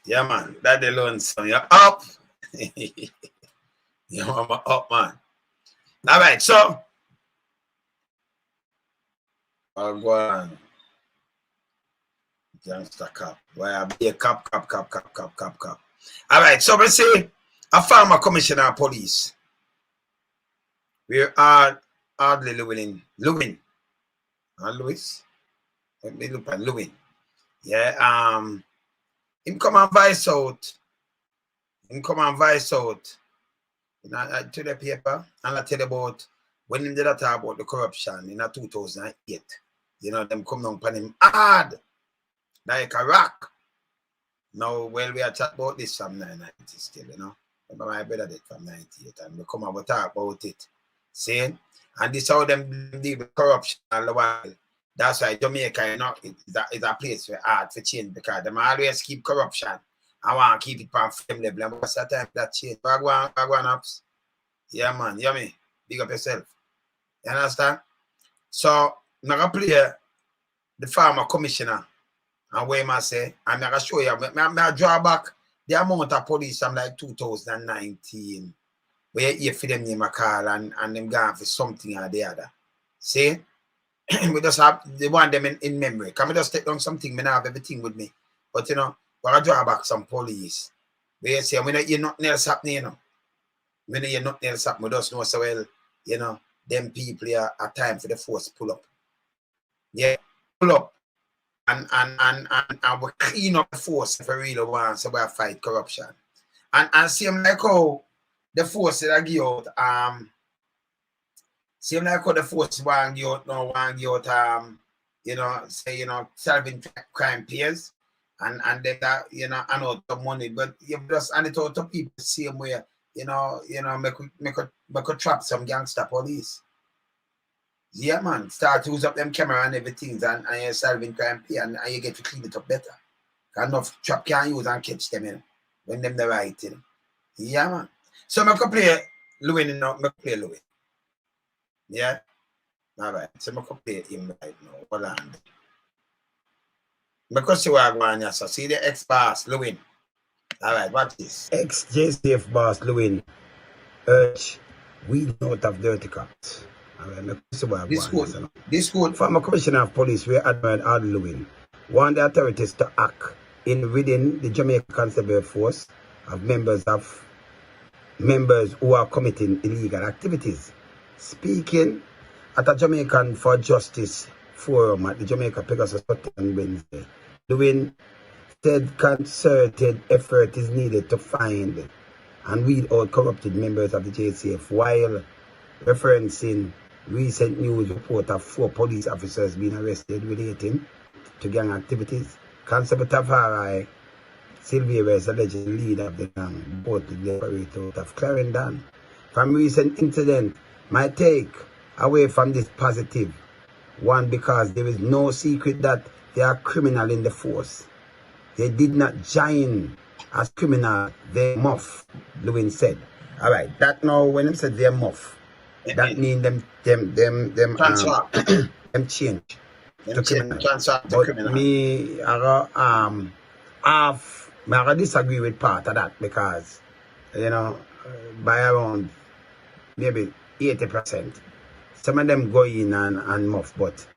Yeah, man. That alone, son. You're up. You're up, man. All right, so I'll go on. Gangster cop. Why be a cop. All right, so we see a former commissioner of police. We are hardly Lewin. And Louis. Let me look at Lewin. Yeah, him come and vice out. You know, to the paper, and I tell you about when him did that talk about the corruption in 2008. You know, them come down upon him hard, like a rock. Now, well, we are talking about this from 1990 still, you know. Remember my brother did from 98, and we come and talk about it. See? And this how them deal with corruption all the while. That's why Jamaica, you know, is a place where hard for change, because them always keep corruption. I want to keep it on frame level. And what's that time that change? Bagwan ups. Yeah, man. You know me? Big up yourself. You understand? So, I'm going to play the former commissioner. And where I say, I'm going to show you. I'm going to draw back the amount of police from like 2019. Where you hear for them name a call and them going for something or the other. See? We just have the one them in memory. Can we just take down something? I have everything with me. But, you know, we're going to draw back some police. Where you say, when you nothing else happening, you know. When you nothing else happening, we just know so well, you know, them people are time for the force pull up. Yeah, pull up. And we clean up the force for real one, so we fight corruption. And same like how the force that give out, same like how the force want give out, you know, say, you know, solving crime peers. And then that, you know, and out the money, but you just hand it out to people the same way, you know, make a trap some gangster police. Yeah, man, start to use up them camera and everything, and you're solving crime and you get to clean it up better. Enough trap can use and catch them, you know, when them the right, you know. Yeah, man. So I can play Louis, you know, I play Louis. Yeah? All right. So I can play him right now. Hold on. Because you are going to see the ex-boss, Lewin. All right, watch this. Ex-JCF boss, Lewin, urge weeding out of dirty cops. All right, this code. Former commissioner of police, where Admiral Lewin, warned the authorities to act within the Jamaica Constable Force of members who are committing illegal activities. Speaking at a Jamaican for Justice forum at the Jamaica Pegasus Hotel on Wednesday, Lewin said concerted effort is needed to find and weed out corrupted members of the JCF, while referencing recent news report of 4 police officers being arrested relating to gang activities. Constable Tavarai Sylvia is alleged leader of the gang, reportedly operated out of Clarendon. From recent incident, my take away from this positive one, because there is no secret that they are criminal in the force. They did not join as criminal, they muff, Lewin said. All right, that now when he said they're muff, that means them change to criminal. But me, I disagree with part of that, because, you know, by around maybe 80%. Some of them go in and muff, but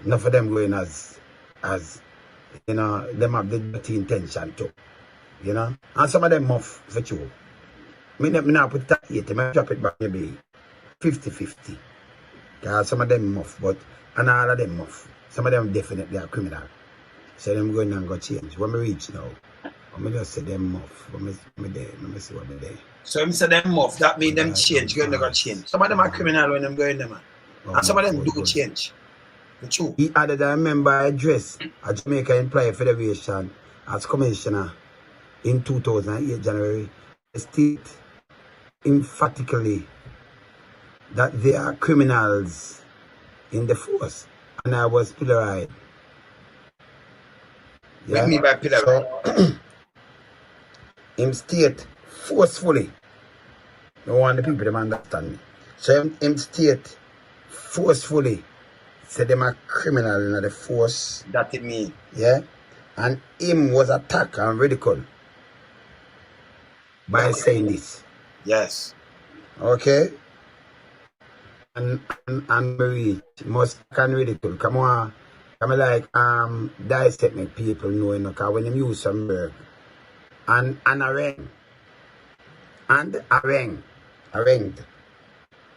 enough of them go in as you know, them have the dirty intention too. You know? And some of them muff for true. Me not put that 80, I drop it back maybe 50-50. Because some of them muff, but and all of them muff. Some of them definitely are criminal. So them going and go change. When we reach now, I just say them muff. Let me see what they do. So I say them muff, that means them change, going to go change. Some of them are criminal when them going there, man. And some of them do change. True. He added a member address at Jamaica Employee Federation as commissioner in 2008 January, state emphatically that they are criminals in the force, and I was pillory. Yeah? What mean by pillory? So, him state forcefully. No want the people to understand me. So him state forcefully say them are criminal in the force. That it mean. Yeah. And him was attacked and ridiculed by saying this. Yes. Okay? And Marie must can ridicule. Come on. I'm like dissect make people know, you know, because when you use some work and a ring. And a ring.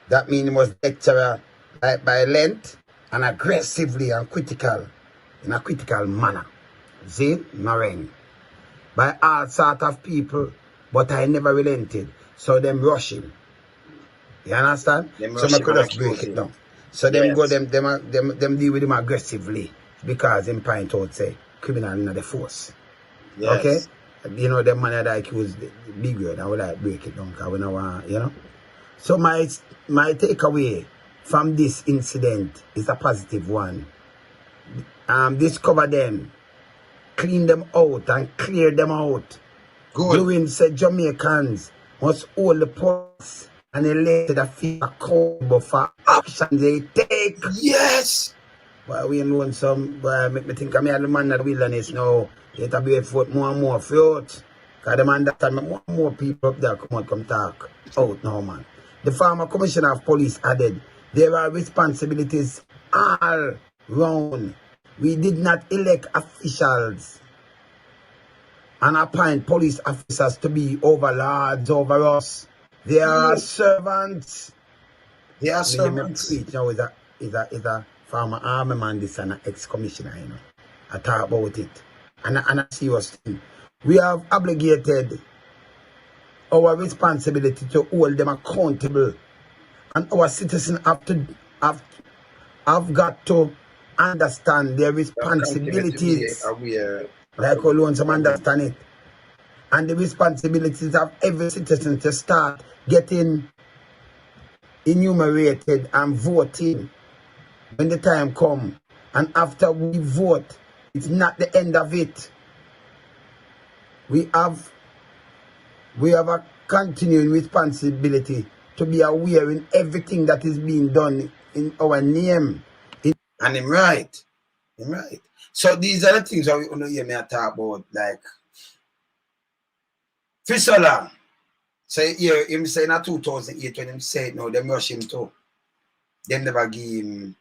That means he must lecture like by length and aggressively and critical in a critical manner. See? No ring. By all sort of people, but I never relented. So them rush him. You understand? So I could just break it down. So them go them deal with him aggressively because them point out say criminal in the force. Yes. Okay? You know them man that accused big word, I would like break it down because we don't want, you know. So my takeaway from this incident is a positive one. Discover them, clean them out and clear them out. Good. Doing said Jamaicans must hold the police and elected a feel accountable for actions they take. Yes. Well, we know some, make me think I'm the man that wilderness now. You have to be foot more and more fruit. Because the man that time more and more people up there come talk out now, man. The former commissioner of police added, there are responsibilities all round. We did not elect officials and appoint police officers to be overlords over us. They are servants. They are servants. Now is a former army man, this and an ex-commissioner, you know. I talk about it. And a serious thing. We have obligated our responsibility to hold them accountable. And our citizens have got to understand their responsibilities. Like alone some understand it. And the responsibilities of every citizen to start getting enumerated and voting when the time comes. And after we vote, it's not the end of it. We have a continuing responsibility to be aware in everything that is being done in our name. And I'm right. So these are the things that we want to hear me talk about, like for so long. So here him saying in 2008 when him said no, them rush him too. Them never give him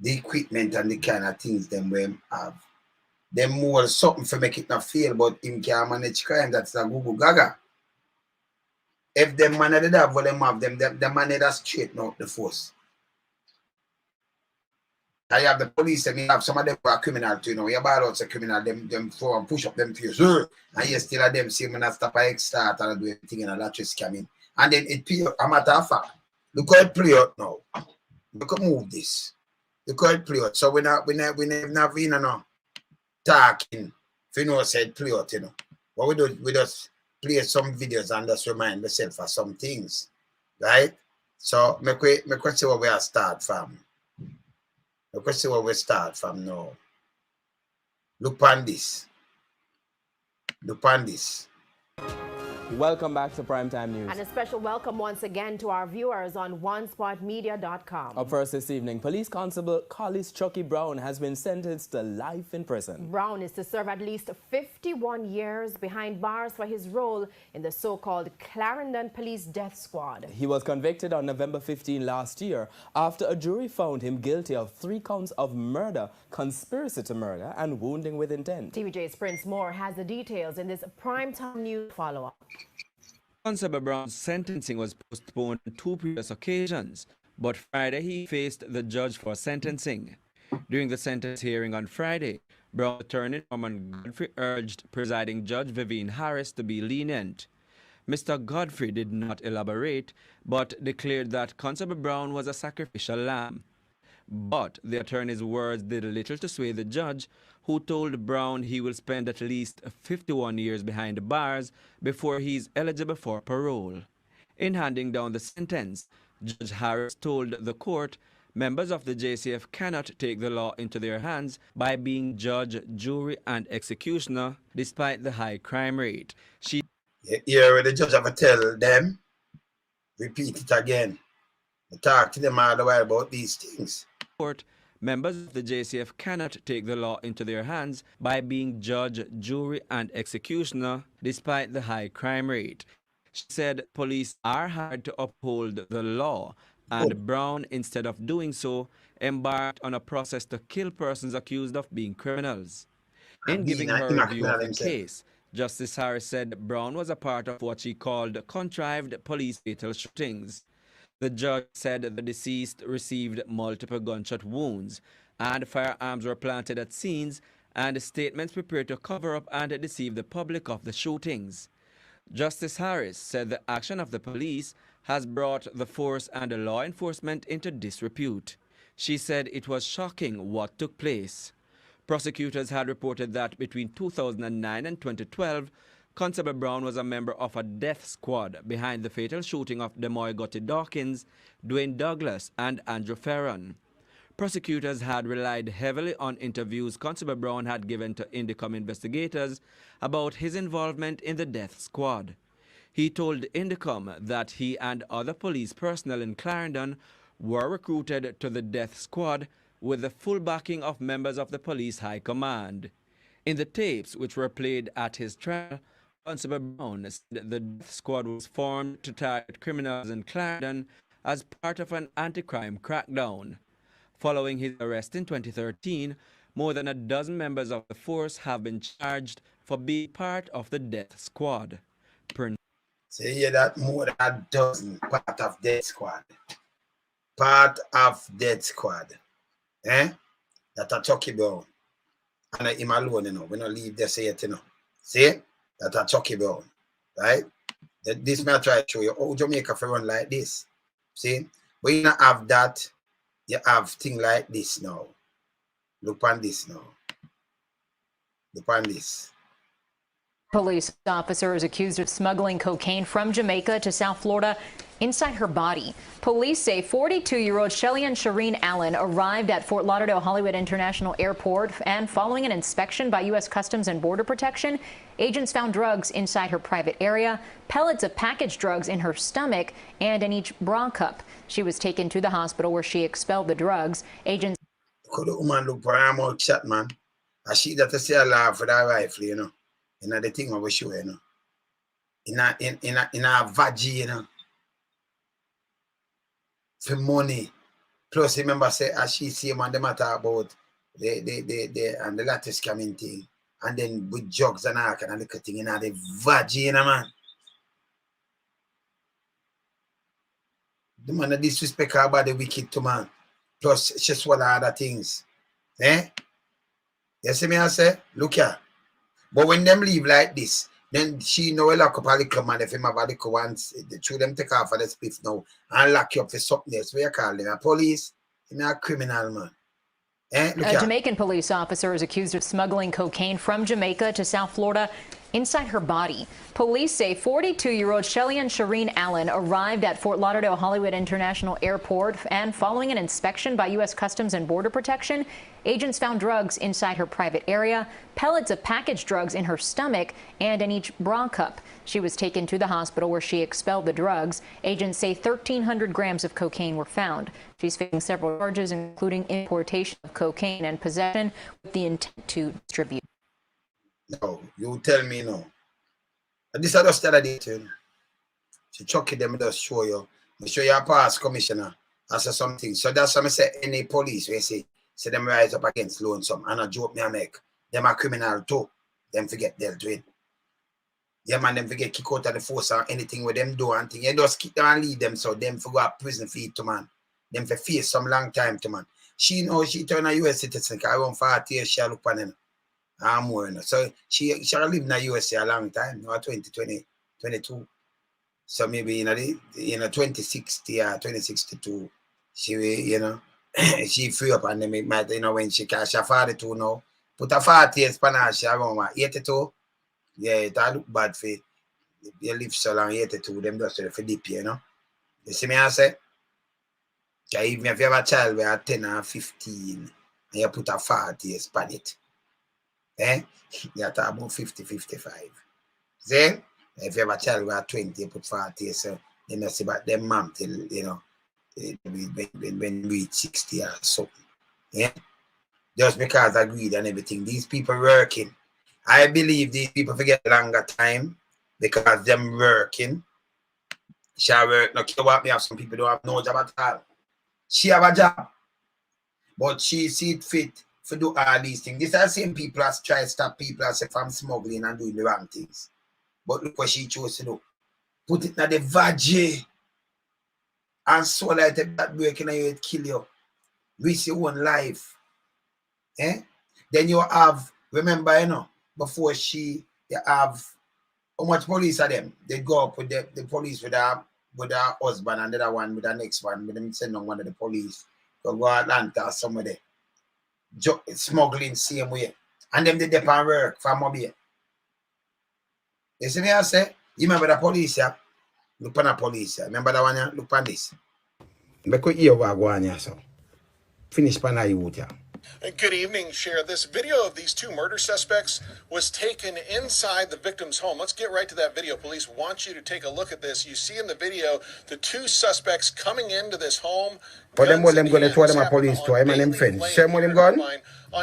the equipment and the kind of things them we have. Them more something for make it not fail, but him can manage crime. That's a Google Gaga. If them man did have what them have, them man that straighten out the force. I have the police and you have some of them who are criminal too, you know. You have lots of criminal, them throw and push up them fears. And you still have them see when I stop a start and do everything in a lottery scamming. And then it play out, a matter of fact. Look how it play out now. Look how move this. Look how it play out. So we not you know, talking. If you know said play out, you know. What we just play some videos and just remind ourselves of some things. Right? So make we see where we are start from. Let's see where we start from now. Look on this. Welcome back to Primetime News. And a special welcome once again to our viewers on onespotmedia.com. Up first this evening, Police Constable Collis Chucky Brown has been sentenced to life in prison. Brown is to serve at least 51 years behind bars for his role in the so-called Clarendon Police Death Squad. He was convicted on November 15 last year after a jury found him guilty of 3 counts of murder, conspiracy to murder, and wounding with intent. TVJ's Prince Moore has the details in this Primetime News follow-up. Constable Brown's sentencing was postponed on 2 previous occasions, but Friday he faced the judge for sentencing. During the sentence hearing on Friday, Brown attorney Norman Godfrey urged presiding Judge Vivian Harris to be lenient. Mr. Godfrey did not elaborate, but declared that Constable Brown was a sacrificial lamb. But the attorney's words did little to sway the judge, who told Brown he will spend at least 51 years behind the bars before he is eligible for parole. In handing down the sentence, Judge Harris told the court members of the JCF cannot take the law into their hands by being judge, jury, and executioner, despite the high crime rate. Here the judge have to tell them, repeat it again, talk to them all the while about these things. Court members of the JCF cannot take the law into their hands by being judge, jury, and executioner despite the high crime rate. She said police are hired to uphold the law, and Brown, instead of doing so, embarked on a process to kill persons accused of being criminals. In giving her view of the case, Justice Harris said Brown was a part of what she called contrived police fatal shootings. The judge said the deceased received multiple gunshot wounds, and firearms were planted at scenes, and statements prepared to cover up and deceive the public of the shootings. Justice Harris said the action of the police has brought the force and the law enforcement into disrepute. She said it was shocking what took place. Prosecutors had reported that between 2009 and 2012, Constable Brown was a member of a death squad behind the fatal shooting of Demoy Gotti Dawkins, Dwayne Douglas, and Andrew Ferron. Prosecutors had relied heavily on interviews Constable Brown had given to Indicom investigators about his involvement in the death squad. He told Indicom that he and other police personnel in Clarendon were recruited to the death squad with the full backing of members of the police high command. In the tapes, which were played at his trial, Constable Brown said the death squad was formed to target criminals in Clarendon as part of an anti-crime crackdown. Following his arrest in 2013, more than a dozen members of the force have been charged for being part of the death squad. So you hear that? More than a dozen part of death squad. Part of death squad. That a Chucky Brown. And him alone, you know. We don't leave this yet, you know. See? That a Chucky Brown. Right? This may I try to show you how Jamaica for run like this. See? But you don't have that. You have things like this now. Look on this now. Look on this. Police officer is accused of smuggling cocaine from Jamaica to South Florida inside her body. Police say 42-year-old Shelly and Shireen Allen arrived at Fort Lauderdale Hollywood International Airport, and following an inspection by U.S. Customs and Border Protection, agents found drugs inside her private area, pellets of packaged drugs in her stomach, and in each bra cup. She was taken to the hospital where she expelled the drugs. Agents. Could the woman look for her mouth shut, man? I see that I say a laugh for that rifle, you know. You know the thing I will show you, know. In a vaggie, you know. For money. Plus, remember, say, as she see man, they matter about and the latest coming thing. And then with drugs and all kind of little thing, you know, the vaggie, you know, man. The man that disrespect her about the wicked to man. Plus, she swallow other things. You see me, I say? Look here. But when them leave like this, then she know a lock up a little man if him have a little ones, the two them take off of the spliff now and lock you up for something else. What you call them? A police? You're a criminal, man. A Jamaican police officer is accused of smuggling cocaine from Jamaica to South Florida inside her body. Police say 42-year-old Shelly and Shireen Allen arrived at Fort Lauderdale Hollywood International Airport, and following an inspection by U.S. Customs and Border Protection, agents found drugs inside her private area, pellets of packaged drugs in her stomach, and in each bra cup. She was taken to the hospital where she expelled the drugs. Agents say 1,300 grams of cocaine were found. She's facing several charges, including importation of cocaine and possession with the intent to distribute. No, you tell me no. This is just the other day, too. She chucky them, just show you. I show you a past commissioner. I say something. So that's why I say any police, we say them rise up against lonesome. And a joke me I make. Them a criminal too. Them forget dealt with. Yeah, man, them forget kick out of the force or anything with them do and thing. You just keep them and leave them so them for go to prison for it to man. Them for face some long time to man. She know she turn a US citizen because around 40 years she look on them. I'm more, so she live in the USA a long time, 2020, 22. So maybe in 2060 or 2062, she you know, she free up and then might, you know, when she cash her 42 now, put her 40 years panache around 82. Yeah, it all look bad for you live so long, 82, them just for deep, you know. You see me I say? Even if you have a child where 10 or 15 and you put a 40 years pan it. You talk about 50, 55. See? If you have a child who are 20, you put 40, so then you see about them mom till, you know, when reach 60 or something. Yeah? Just because of greed and everything. These people working. I believe these people forget longer time because them working. She work. No care what me have. Some people don't have no job at all. She have a job. But she see it fit to do all these things. These are the same people that try to stop people as from smuggling and doing the wrong things. But look what she chose to do. Put it in the veggie. And so like that breaking and it kill you. Risk your own life. Eh? Then you have, remember, you know, before you have, how much police are them? They go up with the police with her husband and the other one with the next one. With them send on one of the police. Go Atlanta or somewhere there. Smuggling same way. And them they depend work for mobile. You see me I say? You remember the police, yeah? Look on the police, yeah? Remember that one, yeah? Look on this. Because you are going here, so. Finish pan youth, yeah. Good evening, Sheriff. This video of these two murder suspects was taken inside the victim's home. Let's get right to that video. Police want you to take a look at this. You see in the video the two suspects coming into this home. But them going to throw them a police too. I'm them friends. Same one them gun?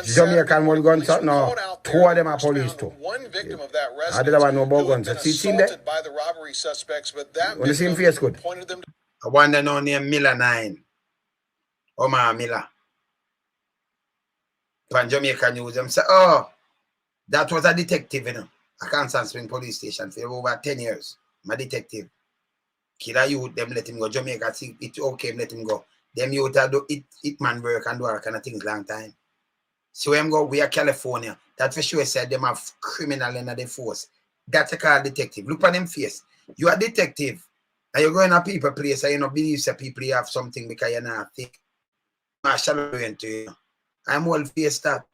Jamaican one gun, so no. Throw them a police too. One victim of that I didn't want no more guns. residence assaulted by the robbery suspects, but that when the same face good. pointed them to I wonder no name Miller 9. Omar Miller. Pan Jamaica News, them say, oh, that was a detective, you know. I can't Spring Police Station for over 10 years. My detective. Killer youth, them let him go. Jamaica, see, it's okay, let him go. Them youth do it man work and do all kind of things long time. So him go, we are California. That for sure said them have criminal in the force. That's a called detective. Look on them face. You are detective. And you go in a people place and you don't believe that people have something because you're not thick. I'm shallow to you. I'm all face that.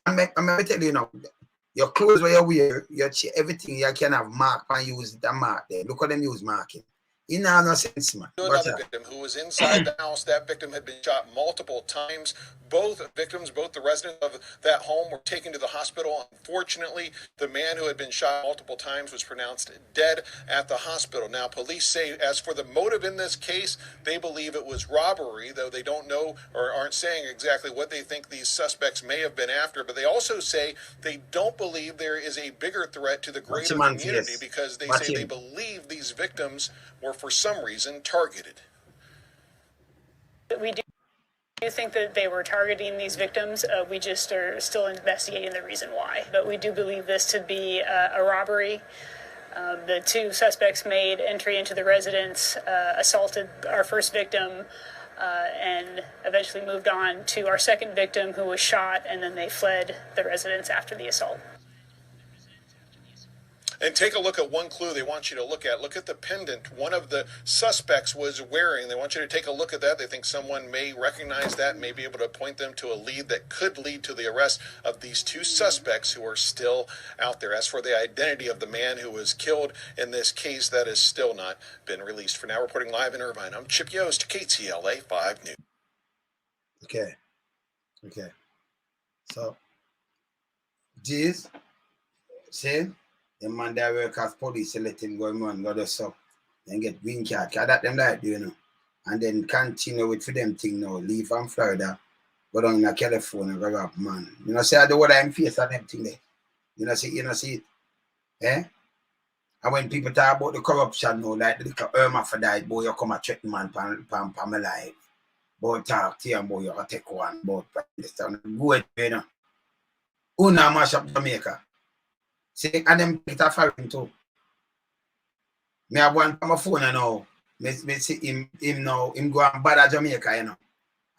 I'm going to tell you now, your clothes where you wear, your everything you can have mark and use the mark there. Look at them use marking. You know, no sense, man. Another victim who was inside the house. That victim had been shot multiple times. Both victims, both the residents of that home, were taken to the hospital. Unfortunately, the man who had been shot multiple times was pronounced dead at the hospital. Now, police say, as for the motive in this case, they believe it was robbery, though they don't know or aren't saying exactly what they think these suspects may have been after. But they also say they don't believe there is a bigger threat to the greater community because they say they believe these victims were for some reason targeted. We do think that they were targeting these victims. We just are still investigating the reason why. But we do believe this to be a robbery. The two suspects made entry into the residence, assaulted our first victim, and eventually moved on to our second victim who was shot, and then they fled the residence after the assault. And take a look at one clue they want you to look at. Look at the pendant one of the suspects was wearing. They want you to take a look at that. They think someone may recognize that and may be able to point them to a lead that could lead to the arrest of these two suspects who are still out there. As for the identity of the man who was killed in this case, that has still not been released. For now, reporting live in Irvine, I'm Chip Yost, KTLA 5 News. Okay. So, this, see? The man that work as police let him go and go so and get green card. Cause that them like do, you know. And then continue with for them thing now. Leave from Florida, go down in California, go up man. You know, say I do what I'm face and them thing there. You know see it. Eh? And when people talk about the corruption now, like the little hermaphrodite, boy, you come and threaten man pan my life. Boy, talk to you, boy, you take one, boy, good, you know. Una mash up Jamaica. See, and them get a foreign too. Me have one on my phone now. Me see him now, him go and bother Jamaica, you know.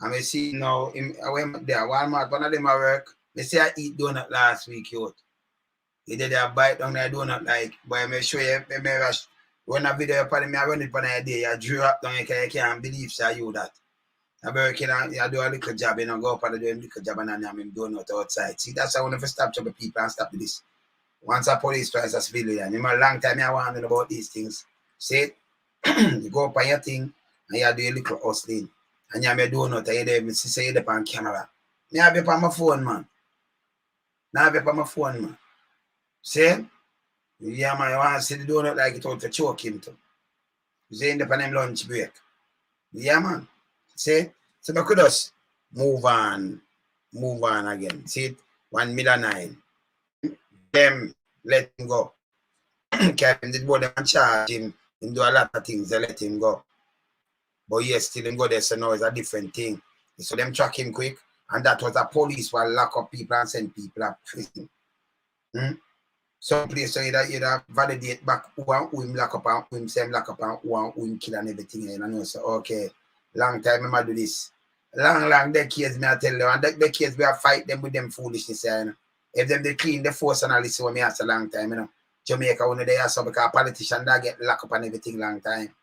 And me see now, him, I went there, Walmart, one of them at work. Me say I eat donut last week, youth. He did a bite down there donut like, boy, me show you, me rush. Run a video upon him, I run it upon a day, you drew up down, you can't believe so you that. I work in and you do a little job, you know, go up and do a little job and I'm him donut outside. See, that's how I want to stop trouble people and stop this. Once a police tries a civilian, you know, a long time I want to know about these things. See, you go up on your thing and you do a little hustling. And you have a donut and you say you're on camera. I have it on my phone, man. Now I have it on my phone, man. See? Yeah, man, you want to see the donut like it out to choke him too. You say in the pan lunch break. Yeah, man. See? So we could just move on move on again. See it? 1,900,000. Them let him go. Kevin did what them charge him. Him do a lot of things, they let him go. But yes, still him go there, so now it's a different thing. So them track him quick, and that was a police will lock up people and send people to prison. Some place so either validate back who him lock up and who him same lock up and who him kill and everything. And I know so okay, long time I do this. Long decades, me I tell you, and decades we have fight them with them foolishness. You know? If them they clean the force analysis when me ask a long time, you know. Jamaica one of they are so because politicians that get locked up and everything long time.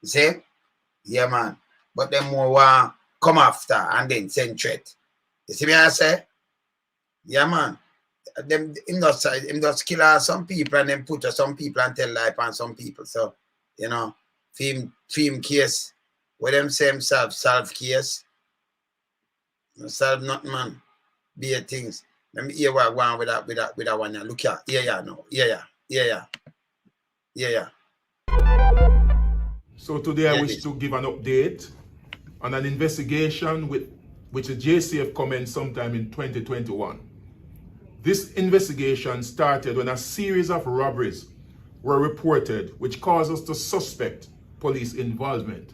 You see? Yeah man. But them more come after and then send threat. You see me I say? Yeah man. Them him just kill some people and then put some people and tell lie on some people. So, you know, film case where them same solve case. No solve nothing, man. Be a things. Let me hear what one with that one. Look here. Yeah, no. Yeah. So today I wish to give an update on an investigation which the JCF commenced sometime in 2021. This investigation started when a series of robberies were reported, which caused us to suspect police involvement.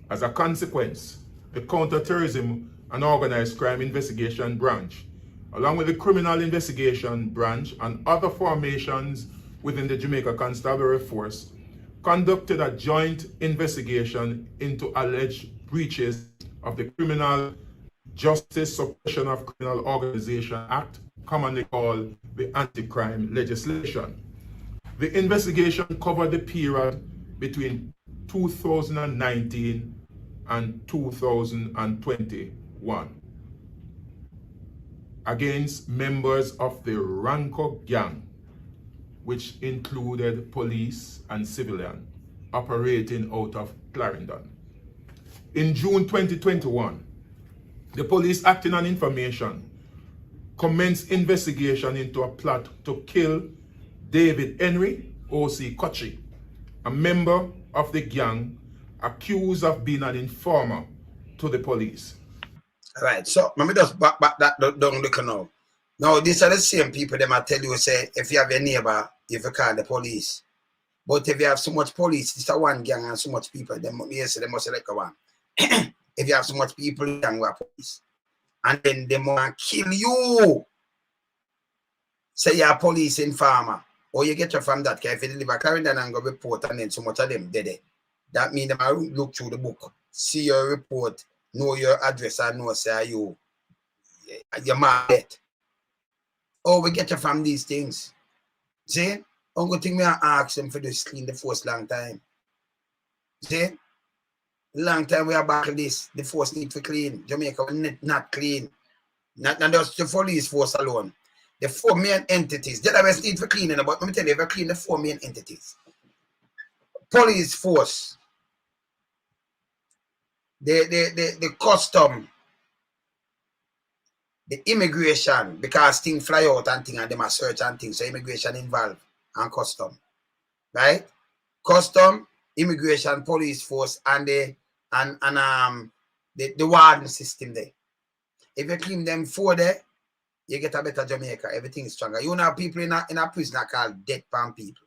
As a consequence, the Counterterrorism and Organized Crime Investigation Branch, along with the Criminal Investigation Branch and other formations within the Jamaica Constabulary Force, conducted a joint investigation into alleged breaches of the Criminal Justice Suppression of Criminal Organization Act, commonly called the anti-crime legislation. The investigation covered the period between 2019 and 2021 against members of the Ranko gang, which included police and civilian operating out of Clarendon. In June 2021, the police, acting on information, commenced investigation into a plot to kill David Henry, O.C. Kochi, a member of the gang accused of being an informer to the police. All right, so let me just back that down the canal. Now, these are the same people that might tell you, say, if you have a neighbor, if you call the police. But if you have so much police, it's a one gang and so much people, they must like a one. If you have so much people, gang were police. And then they want to kill you. Say you're a police informer. Or you get you from that. If you deliver Clarendon and go report and then so much of them dead. That means they might look through the book, see your report, know your address, and know say you're mad. Oh, we get you from these things. See? Only thing we ask them for this clean the force long time. See? Long time we are back this. The force need to clean. Jamaica not clean. Not just the police force alone. The four main entities. The rest need to clean, but let me tell you, we clean the four main entities. Police force. The custom. The immigration, because things fly out and things and them are search and things. So immigration involved and custom. Right? Custom, immigration, police force, and the warden system there. If you clean them four there, you get a better Jamaica. Everything is stronger. You know people in a prison are called dead pan people.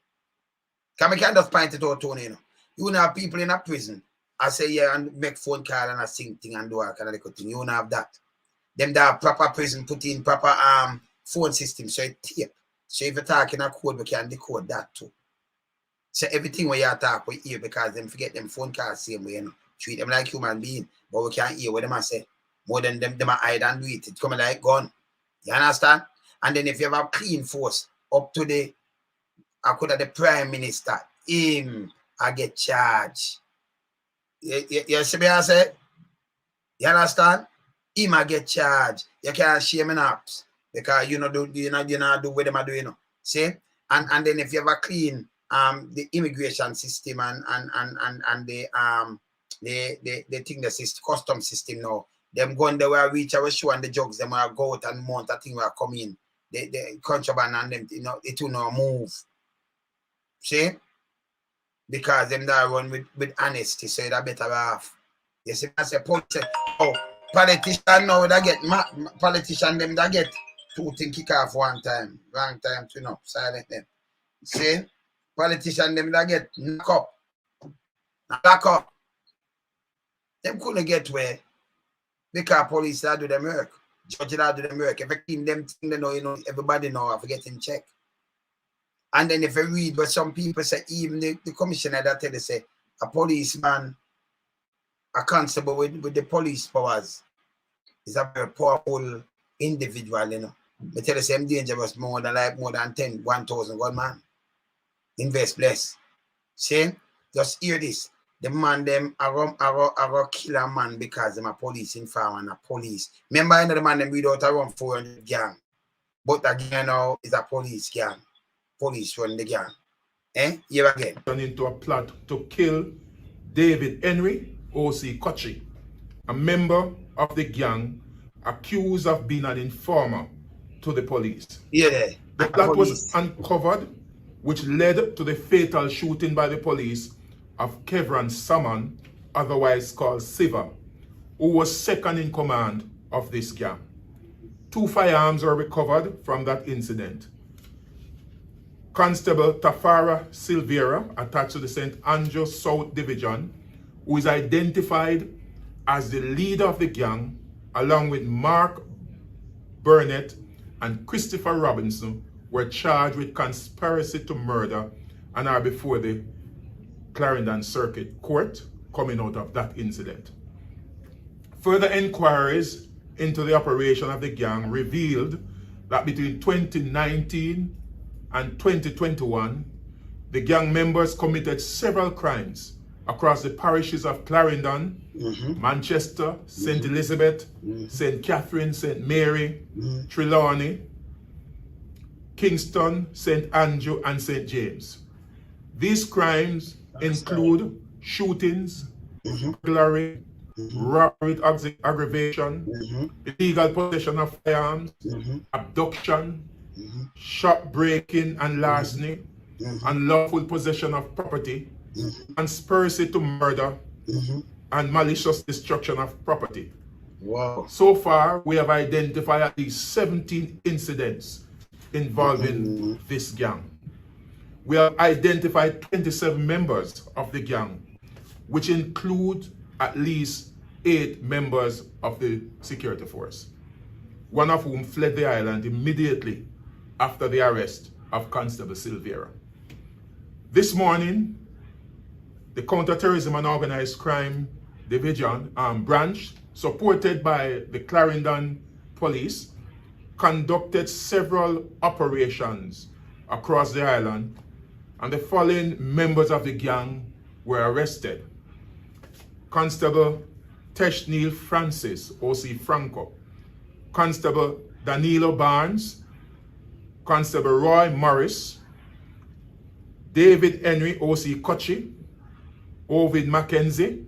Can we just point it out, Tony? You know people in a prison. I say yeah and make phone call and I sing thing and do all kind of little thing. You don't have that. Them that proper prison put in proper phone system, so it tape. So if you talk in a code, we can decode that too. So everything when you talk, we hear because them forget them phone calls same way, you know. Treat them like human being, but we can't hear what them say. More than them hide and do it. It's coming like gun. You understand? And then if you have a clean force up to the Prime Minister, him I get charged. You see me I say? You understand? Him I get charged. You can't shame in apps because you know do what them are doing, you know. See? And then if you have a clean the immigration system and the thing the system, custom system now, them going there will reach our show and the jugs, them will go out and mount, I think will come in. The contraband and them, you know, it will not move. See? Because them that run with honesty, so they're better off. You see, I say, police say, oh, Politician now that get politician them that get two things kick off one time. Wrong time to know. Silent them. See? Politician them that get knock up. Them couldn't get where because police that do them work. Judge that do them work. If I keep them thing they know, you know, everybody know I forget in check. And then if you read, but some people say even the commissioner that tell you say a policeman, a constable with the police powers is a very powerful individual, you know. They tell you same dangerous more than 1,000 gunman. Invest less. See? Just hear this. The man them are kill a man because them a police informer and a police. Remember you know, the man them without around 400 gang. But the gang now is a police gang. Police run the gang. Here again. Turned into a plot to kill David Henry, O.C. Kochi, a member of the gang accused of being an informer to the police. Yeah. The plot was uncovered, which led to the fatal shooting by the police of Kevron Salmon, otherwise called Siva, who was second in command of this gang. 2 firearms were recovered from that incident. Constable Tafara Silveira, attached to the St. Andrew South Division, who is identified as the leader of the gang, along with Mark Burnett and Christopher Robinson, were charged with conspiracy to murder and are before the Clarendon Circuit Court coming out of that incident. Further inquiries into the operation of the gang revealed that between 2019 and 2021, the gang members committed several crimes across the parishes of Clarendon, Manchester, St. Elizabeth, St. Catherine, St. Mary, Trelawney, Kingston, St. Andrew, and St. James. These crimes include shootings, burglary, robbery with aggravation, illegal possession of firearms, abduction, shop breaking and larceny, unlawful possession of property, conspiracy to murder, and malicious destruction of property. Wow. So far, we have identified at least 17 incidents involving this gang. We have identified 27 members of the gang, which include at least 8 members of the security force, one of whom fled the island immediately after the arrest of Constable Silveira. This morning, the Counterterrorism and Organized Crime Division branch, supported by the Clarendon Police, conducted several operations across the island, and the following members of the gang were arrested. Constable Tesh Francis, O.C. Franco, Constable Danilo Barnes, Constable Roy Morris, David Henry, O.C. Kochi, Ovid Mackenzie,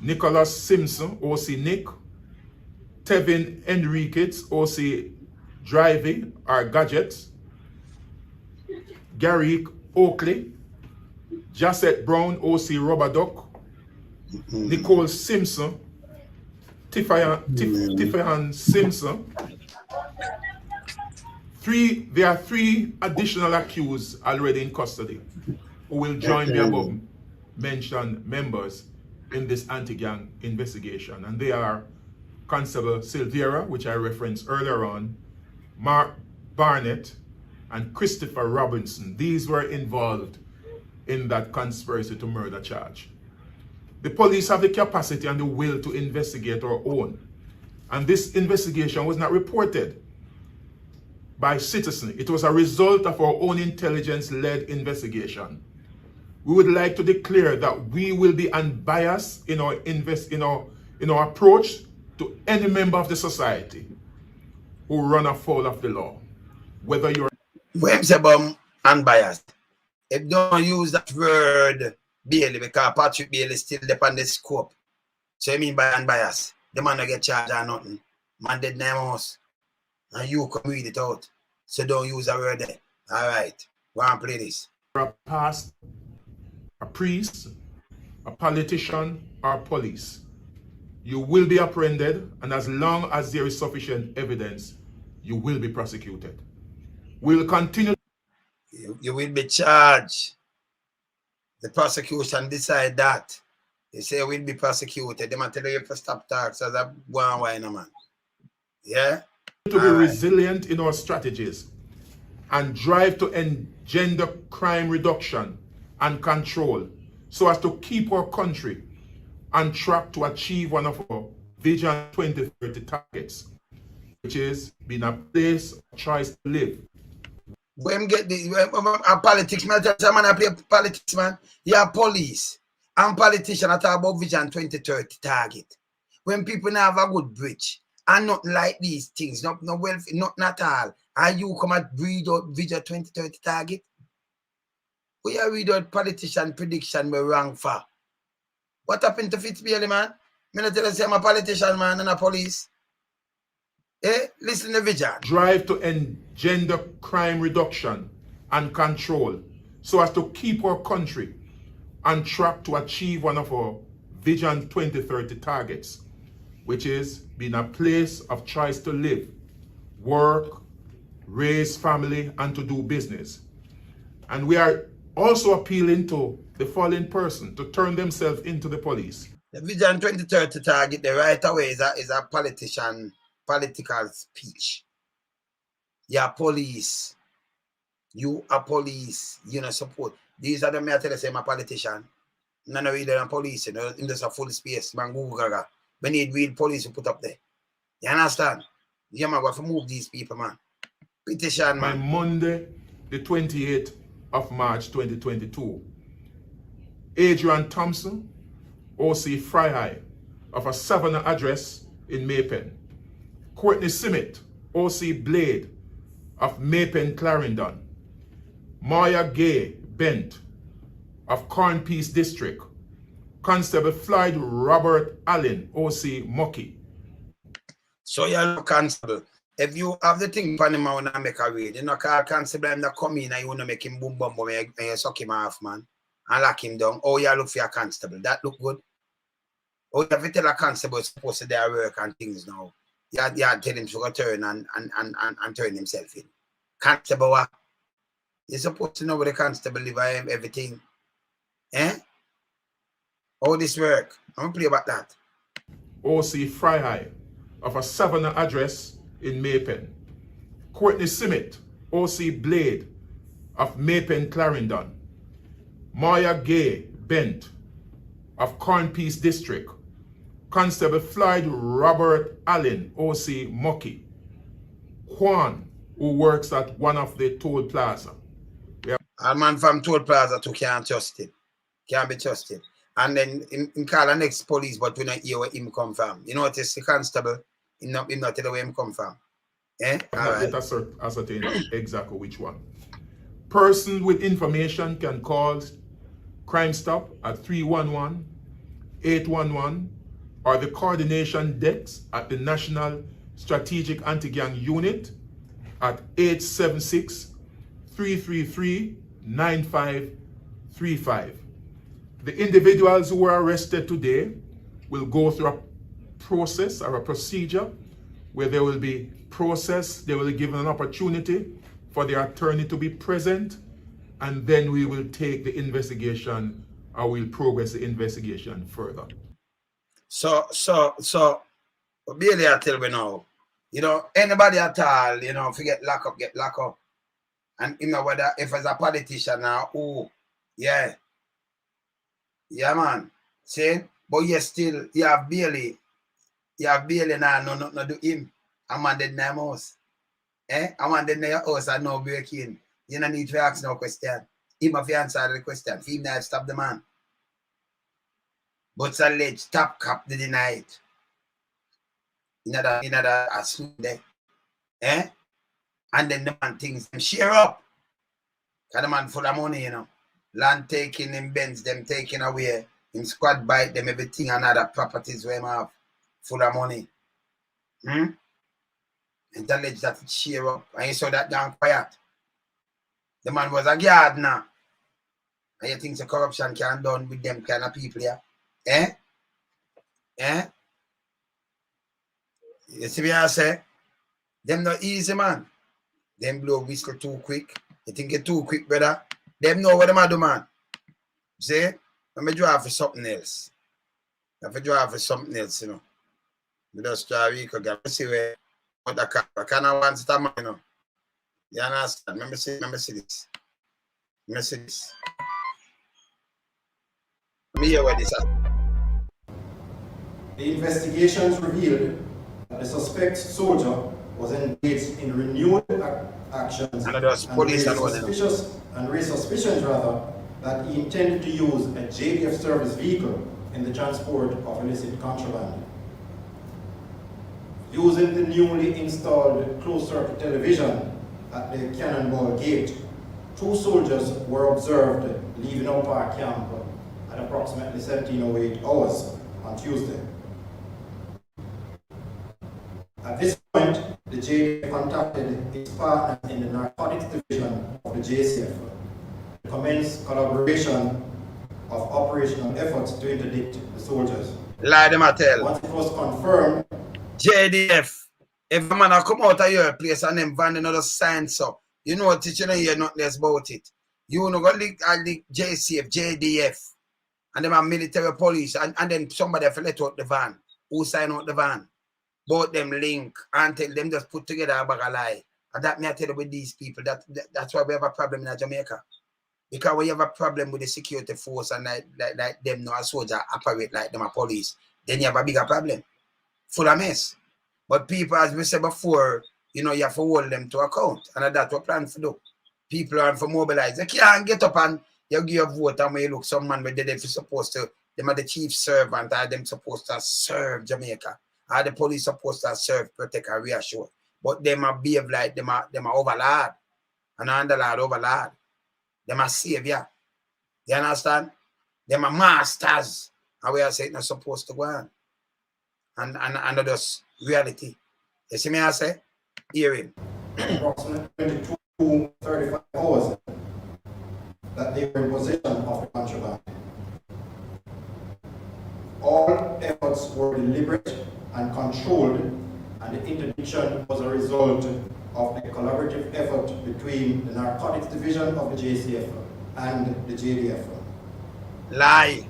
Nicholas Simpson, O.C. Nick, Tevin Enriquez, O.C. Drivey, or Gadgets, Gary Oakley, Jacette Brown, O.C. Robaduck, Nicole Simpson, Tiffany Simpson. There are 3 additional accused already in custody who will join the above mentioned members in this anti-gang investigation. And they are Constable Silveira, which I referenced earlier on, Mark Barnett, and Christopher Robinson. These were involved in that conspiracy to murder charge. The police have the capacity and the will to investigate our own. And this investigation was not reported by citizens. It was a result of our own intelligence-led investigation. We would like to declare that we will be unbiased in our approach to any member of the society who run afoul of the law, whether you're unbiased. If don't use that word Bailey, because Patrick Bailey still depend the scope. So you mean by unbiased? The man don't get charged or nothing. Man dead 9 months. And you can read it out. So don't use a word there. Alright. Go and play this. a pastor, a priest, a politician, or police. you will be apprehended, and as long as there is sufficient evidence, you will be prosecuted. We'll continue. You will be charged. The prosecution decide that. They say you will be prosecuted. They might tell you to stop tax as a one man. Yeah? To be resilient in our strategies and drive to engender crime reduction and control so as to keep our country on track to achieve one of our Vision 2030 targets, which is being a place of choice to live. When get the politics, man, I play politics, man. Yeah, police and politician are talk about Vision 2030 target. When people now have a good bridge and not like these things, no wealth, not at all. And you come and breed out Vision 2030 target. We are read out politician prediction we're wrong for. What happened to Fitzbailey, man? Me not tell you say I'm a politician, man, and a police. Eh? Listen to Vision. Drive to engender crime reduction and control so as to keep our country on track to achieve one of our Vision 2030 targets, which is being a place of choice to live, work, raise family, and to do business. And we are also appealing to the following person to turn themselves into the police. The Vision 2030 target, the right away is a political speech. Yeah, police. You are police. You know, support. These are the me I tell you, say I'm a politician. None of real police, you know, in this a full space, man, Google. We need real police to put up there. You understand? Yeah, man, we have to move these people, man. Petition, man. By Monday, the 28th of March 2022, Adrian Thompson, OC Fry of a Savannah address in Maypen, Courtney Simmet, OC Blade of Maypen Clarendon, Maya Gay Bent of Corn Peace District, Constable Floyd Robert Allen, OC Mucky. So you're constable. If you have the thing for him, I want to make a raid. You know, call constable and come in and you want to make him boom boom boom and you suck him off, man. And lock him down. Oh, you look for your constable. That look good. Oh, you have to tell a constable it's supposed to do their work and things now. You have to tell him to go turn and turn himself in. Constable, you're supposed to know where the constable live and everything. Eh? All this work. I'm going to play about that. OC Fry of a Savannah address in Maypen, Courtney Simmet, OC Blade of Maypen Clarendon, Maya Gay Bent of Corn Peace District, Constable Floyd Robert Allen, OC Mucky, Juan, who works at one of the toll plaza. A man from toll plaza too can't trust him. Can't be trusted. And then in call the next police, but we don't hear where him come from. You know what is the constable? Him not tell where him come from. Eh? Let us ascertain exactly which one. Person with information can call Crime Stop at 311-811 or the coordination desk at the National Strategic Anti-Gang Unit at 876-333-9535. The individuals who were arrested today will go through a process or a procedure where they will be processed, they will be given an opportunity for their attorney to be present, and then we will take the investigation or we'll progress the investigation further. So, Billy, I tell you now, you know, anybody at all, you know, if you get locked up. And you know whether if as a politician now, oh, yeah. Yeah, man. See? But you have Billy now, no do him. A man dead in my house. Eh? A man dead in your house and no breaking. You don't need to ask no question. Him have to answer the question. If him not stop the man. But alleged top cop they deny it. Another assume there. Eh? And then the man thinks them share up. Because the man full of money, you know. Land taking him Benz, them taking away. Him squad bite them everything and other properties where him have full of money. And alleged that it share up. And you saw that down quiet. The man was a gardener. And you think the corruption can done with them kind of people here? Eh? You see me I say? Them not easy, man. Them blow whistle too quick. You think it too quick, brother? Them know what them a do, man. See? Let me draw for something else. Let me draw for something else, you know. We just try to see where what the car. I can't want to start, you know. You understand? Let me see this. Let me see this. Let me hear what this is. The investigations revealed that the suspect soldier was engaged in renewed actions and raised suspicions that he intended to use a JDF service vehicle in the transport of illicit contraband. Using the newly installed closed-circuit television at the Cannonball Gate, 2 soldiers were observed leaving Oak Park camp at approximately 17:08 hours on Tuesday. At this point, the JDF contacted its partner in the narcotics division of the JCF to commence collaboration of operational efforts to interdict the soldiers. Lie them I tell. Once it was confirmed, JDF, if a man come out of your place and them van another sign so, you know what, you don't hear nothing else about it. You know go link the JCF, JDF, and them are military police, and then somebody have let out the van. Who sign out the van? Both them link until them just put together a bag of lie. And that may I tell you with these people, that's why we have a problem in Jamaica. Because we have a problem with the security force and like them no a soldier operate like them a police, then you have a bigger problem. Full of mess. But people, as we said before, you know, you have to hold them to account. And that's what plan for do. People are for mobilize. They can't get up and you give a vote and when you look some man where they're supposed to, them are the chief servant, are them supposed to serve Jamaica. Are the police supposed to serve, protect, and reassure? But them are behave like them are overlord. And underlord, overlord. Them are savior. You understand? Them are masters. And we are saying not supposed to go on. And that's reality. You see me I say? Hear him. Approximately 22-35 hours that they were in possession of the contraband. All efforts were deliberate and controlled, and the interdiction was a result of a collaborative effort between the narcotics division of the JCF and the JDF. Lie.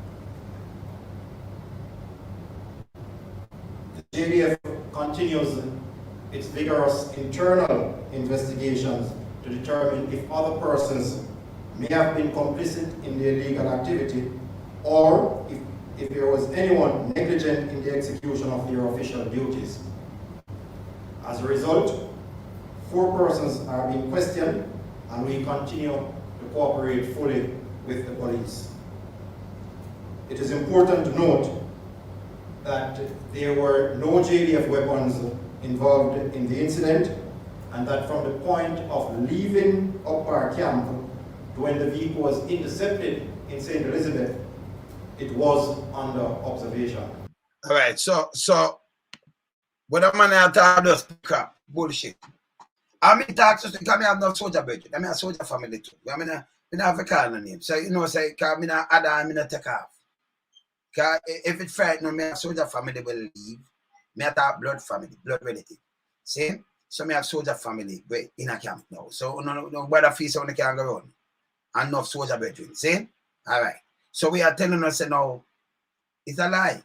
The JDF continues its vigorous internal investigations to determine if other persons may have been complicit in the illegal activity or if there was anyone negligent in the execution of their official duties. As a result, 4 persons are being questioned and we continue to cooperate fully with the police. It is important to note that there were no JDF weapons involved in the incident and that from the point of leaving Oak Park camp to when the vehicle was intercepted in St. Elizabeth, it was under observation. All right, so what a man I talk just crap, bullshit. I mean talk to because I have no soldier budget. I mean a soldier family too. I mean I have a call name. So you know say cause me not add on, me not take off. Cause if it frighten me, a soldier family will leave. Me have blood family, blood relative. See? So me have soldier family in a camp now. So no bother feel so they can go on. And enough soldier bedroom. See? Alright. So we are telling us now it's a lie.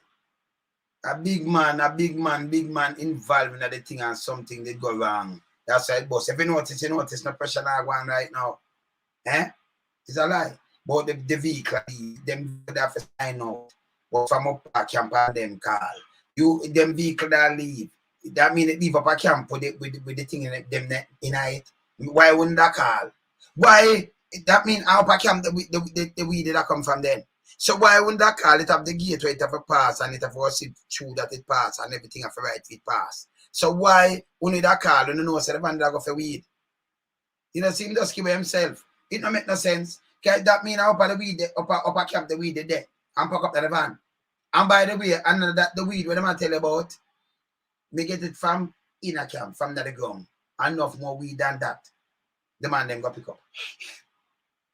A big man involved in the thing and something that go wrong. That's right, boss. If you notice no pressure now going right now. It's a lie. But the vehicle, them have to sign out. But from up a camp and them call. Them vehicle that leave. That mean it leave up a camp with the thing in them in it. Why wouldn't that call? Why? That mean up a camp the weed that come from them. So why wouldn't that call it have the gate where it have a pass and it have to sit through that it pass and everything have a right feet pass? So why only that call when you know the van that go for weed? You know, see him just give himself. It don't make no sense. That mean up the weed up a camp the weed there and pack up the van. And by the way, and that the weed what I tell you about, me get it from inner camp, from the ground. Enough more weed than that. The man them go pick up.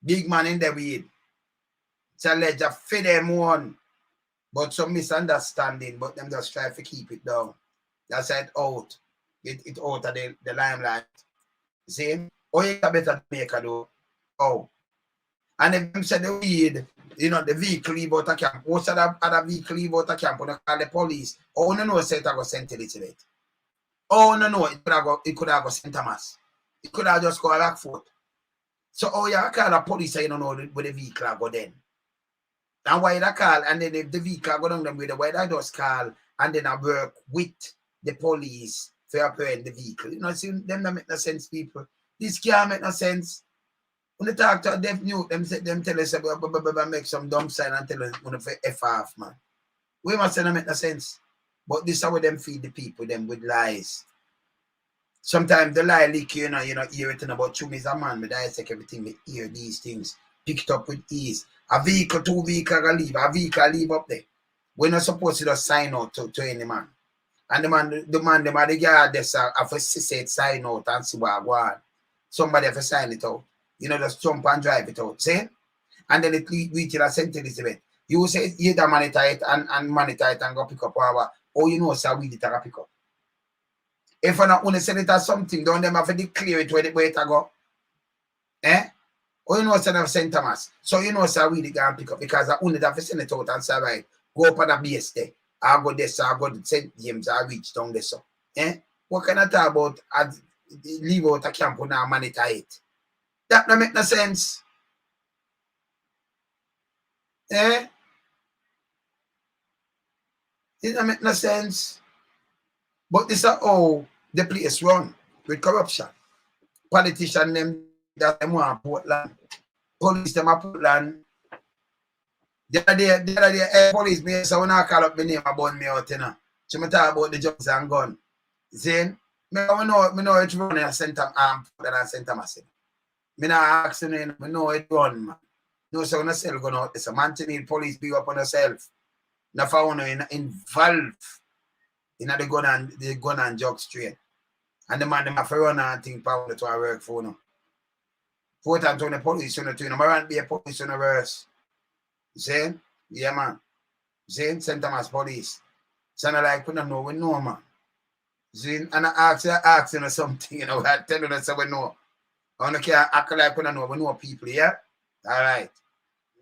Big man in the weed. It's a ledger for them one. But some misunderstanding, but them just try to keep it down. That's it out. It out of the limelight. See? Oh, you better Jamaica do. Oh. And if them say the weed, you know, the vehicle leave out of camp, most of the other vehicle leave out of camp, when they call the police, oh, no, say it go St. Elizabeth. Oh, no, it could have go St. Thomas. It could have just go a Rockford. So, oh, yeah, call the police, you don't know where the vehicle go then. And why they call, and then if the vehicle go down them with the why they just call, and then I work with the police for apprehend the vehicle. You know, see, them don't make no sense, people. This can't make no sense. When they talk to a deaf mute, them tell us about make some dumb sign and tell us when for F off, man. We must say that make no sense. But this is how them feed the people, them with lies. Sometimes the lie leak, you know, hear it about you as a man, but I take everything, we hear these things, pick it up with ease. A vehicle, two vehicles leave, a vehicle leave up there. We're not supposed to just sign out to any man. And the man, them are the guard, they have to say it, sign out and see what I want. Somebody have to sign it out. You know, just jump and drive it out, see? And then it reach a St. Elizabeth. You say, you either monitor it and monitor it and go pick up whatever. Or you know, sir, we did a pick up. If I not want to send it as something, don't them have to declare it where it go? Eh? Or you know, send it St. Thomas. So you know, sir, we did go and pick up because I only have to send it out and say, right, go up on the base there. I go there, so I go to St. James, I reach down there, so. Eh? What can I talk about? I leave out a camp and I monitor it. That don't make no sense. Eh? It don't make no sense. But this is how the place run with corruption. Politicians them that them want Portland. Police them a Portland. The other day, police me so when I call up my name about me out, you know. So I talk about the drugs and gun. See? Me know it's running a center Portland and St. Thomas. Me not asking you, me know it run, man. No, so when I sell gun out, it's a man to need police be up on yourself. Now for one involved in the gun and drug straight. And the man them have to run and think power to work for no. Four times when the police on the two, no man be a police on the verse. See? Yeah, man. See? St. Thomas police. So I like we don't know, we know, man. See? And I ask you something, you know, I tell you that so we know. I don't care act like we don't know, we know people, yeah? Alright.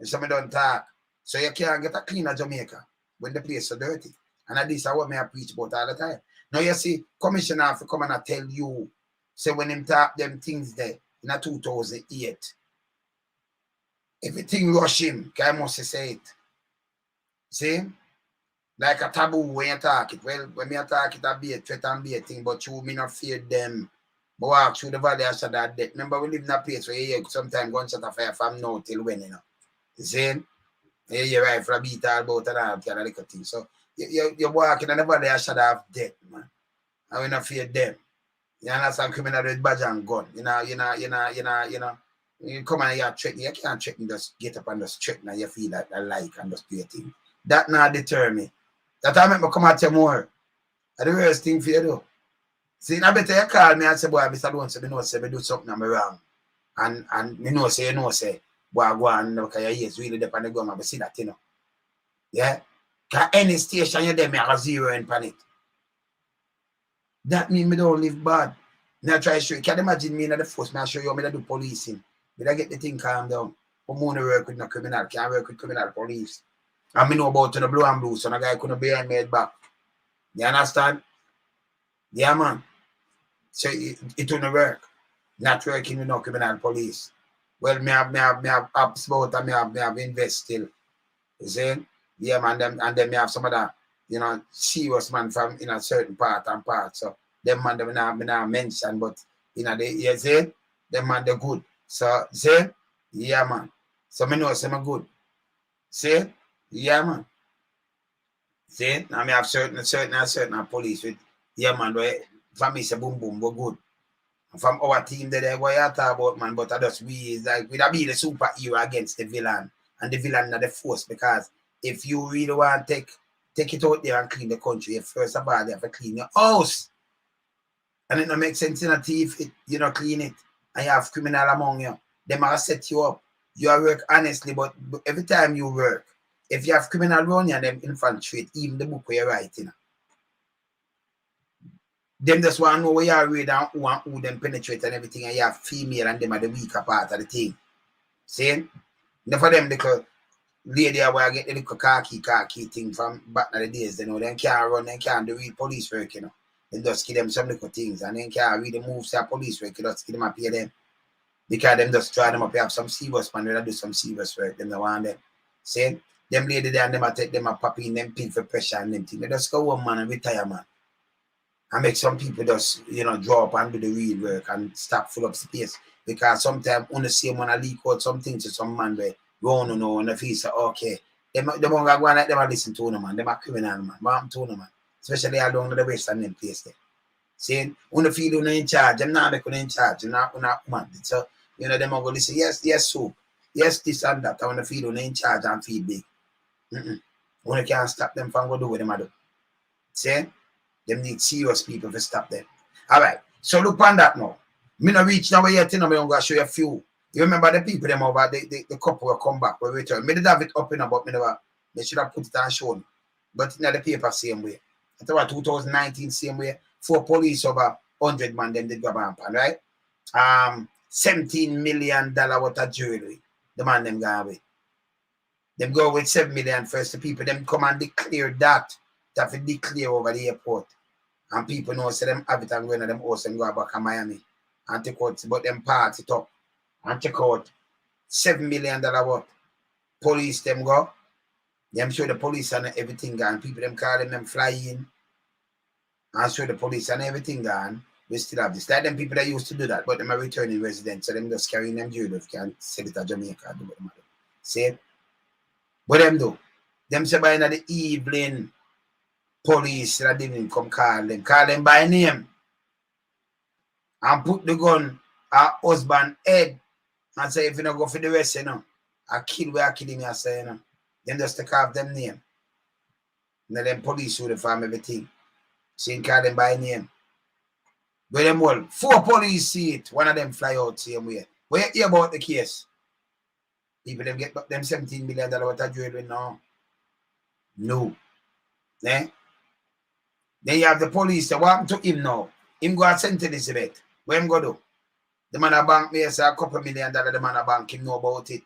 So we don't talk. So you can't get a cleaner Jamaica when the place is so dirty. And this is what I preach about all the time. Now you see, commissioner have to come and tell you, say when him talk them things there in 2008, everything rush him, I must say it. See? Like a taboo when you talk it. Well, when me talk it, be a threat and be a thing, but you me not fear them. But walk through the valley after that death. Remember, we live in a place where you hear sometimes gunshot of fire from now till when, you know. You see? You hear rifle beat all about and all kind of little thing. So you're walking and the valley after that death, man. And we not fear them. You understand? Criminal with badge and gun. You know. You come and you threaten. You can't threaten, just get up and just threaten and you feel that I like and just do a thing. That not deter me. That I make me come at you more. That's the worst thing for you do. See, I better you call me and say, boy, Mr. Don't say, me know, say, me do something I'm wrong. And me know, say, you know, say, boy, go on, because your ears really dep on the gum, and see that, you know. Yeah? Because any station you there, me have a zero in pan it. That means me don't live bad. Me I try to show you. Can you imagine me in the force? Me I show you me I do policing. Me I get the thing calm down. But me only work with no criminal. Can't work with criminal police. And me know about the blue and blue, so no guy couldn't behind me head back. You understand? Yeah, man. So it won't work. Not working with no criminal police. Well, me have apps about and me have invest still. You see? Yeah, man, and then me have some of that, you know, serious man from in a certain part. So them man them not mention, but you know you see, them man they good. So see? Yeah, man. So me know say me good. See? Yeah, man. See? Now me have certain police with yeah, man, for me say boom we're good. From our team there, what you talk about, man, but I just we like we'd be the superhero against the villain, and the villain not the force, because if you really want to take it out there and clean the country, first of all you have to clean your house. And it don't make sense in a thief, you know, clean it, and you have criminal among you. They must set you up. You work honestly, but every time you work, if you have criminal around you and them infiltrate, even the book where you write, you know. Them just want to know where you are read and who them penetrate and everything, and you have female and them are the weaker part of the thing. See? Enough of them little lady where I get the little khaki thing from back in the days, you know, they can't run, they can't do real police work, you know. They just give them some little things and they can't read the moves of police work, you just give them up here them. Because them just try them up, you have some serious man that do some serious work, them don't want them. See? Them lady there and them I take them a puppy in them pin for pressure and them thing. They just go one man and retire, man. And make some people just, you know, draw up and do the real work and stop full of space. Because sometimes on the same one I leak out something to some man where you don't know and if he say, okay, they won't go and let them listen to them, man. Them are criminal, man. But to them, man. Especially along the western them place there. Saying, when the feel in charge, them not make in charge, you're not man. So, you know, them are going to say, yes, so. Yes, this and that. I want to feel in charge and feel big. When you can't stop them from going to do what them do. See? Them need serious people to stop them. All right. So look on that now. Me not reach now yet, you know, I'm going to show you a few. You remember the people them over, the couple will come back, will return. Me did have it up in about me never. They should have put it on shown. But in the paper same way. I thought 2019 same way. 4 police over 100 man them did go back, right? $17 million worth of jewelry. The man them go away. Them go with 7 million first. The people them come and declare that. They have to declare over the airport. And people know say them have it and go in them house and go back to Miami. And take out but them party it up. And check out $7 million worth. Police them go. Them show the police and everything gone. People them call them fly in. And show the police and everything gone. We still have this. Like them people that used to do that, but them are returning residents. So them just carrying them jewelry. If you can sell it to Jamaica. Do what them do. See? What them do? Them say by the evening, police that didn't come call them. Call them by name. And put the gun at husband head. And say if you don't go for the rest, you know. I kill where I kill him, I say, you know. Then just take off them name. And then police uniform everything. So you call them by name. But them all, 4 police see it. One of them fly out same way. What you hear about the case? People them get them $17 million worth of jewelry now. No. Eh? Then you have the police. So what happened to him now? Him go at St. Elizabeth. Where him go do? The man a bank me say a couple $1 million. The man a bank him know about it.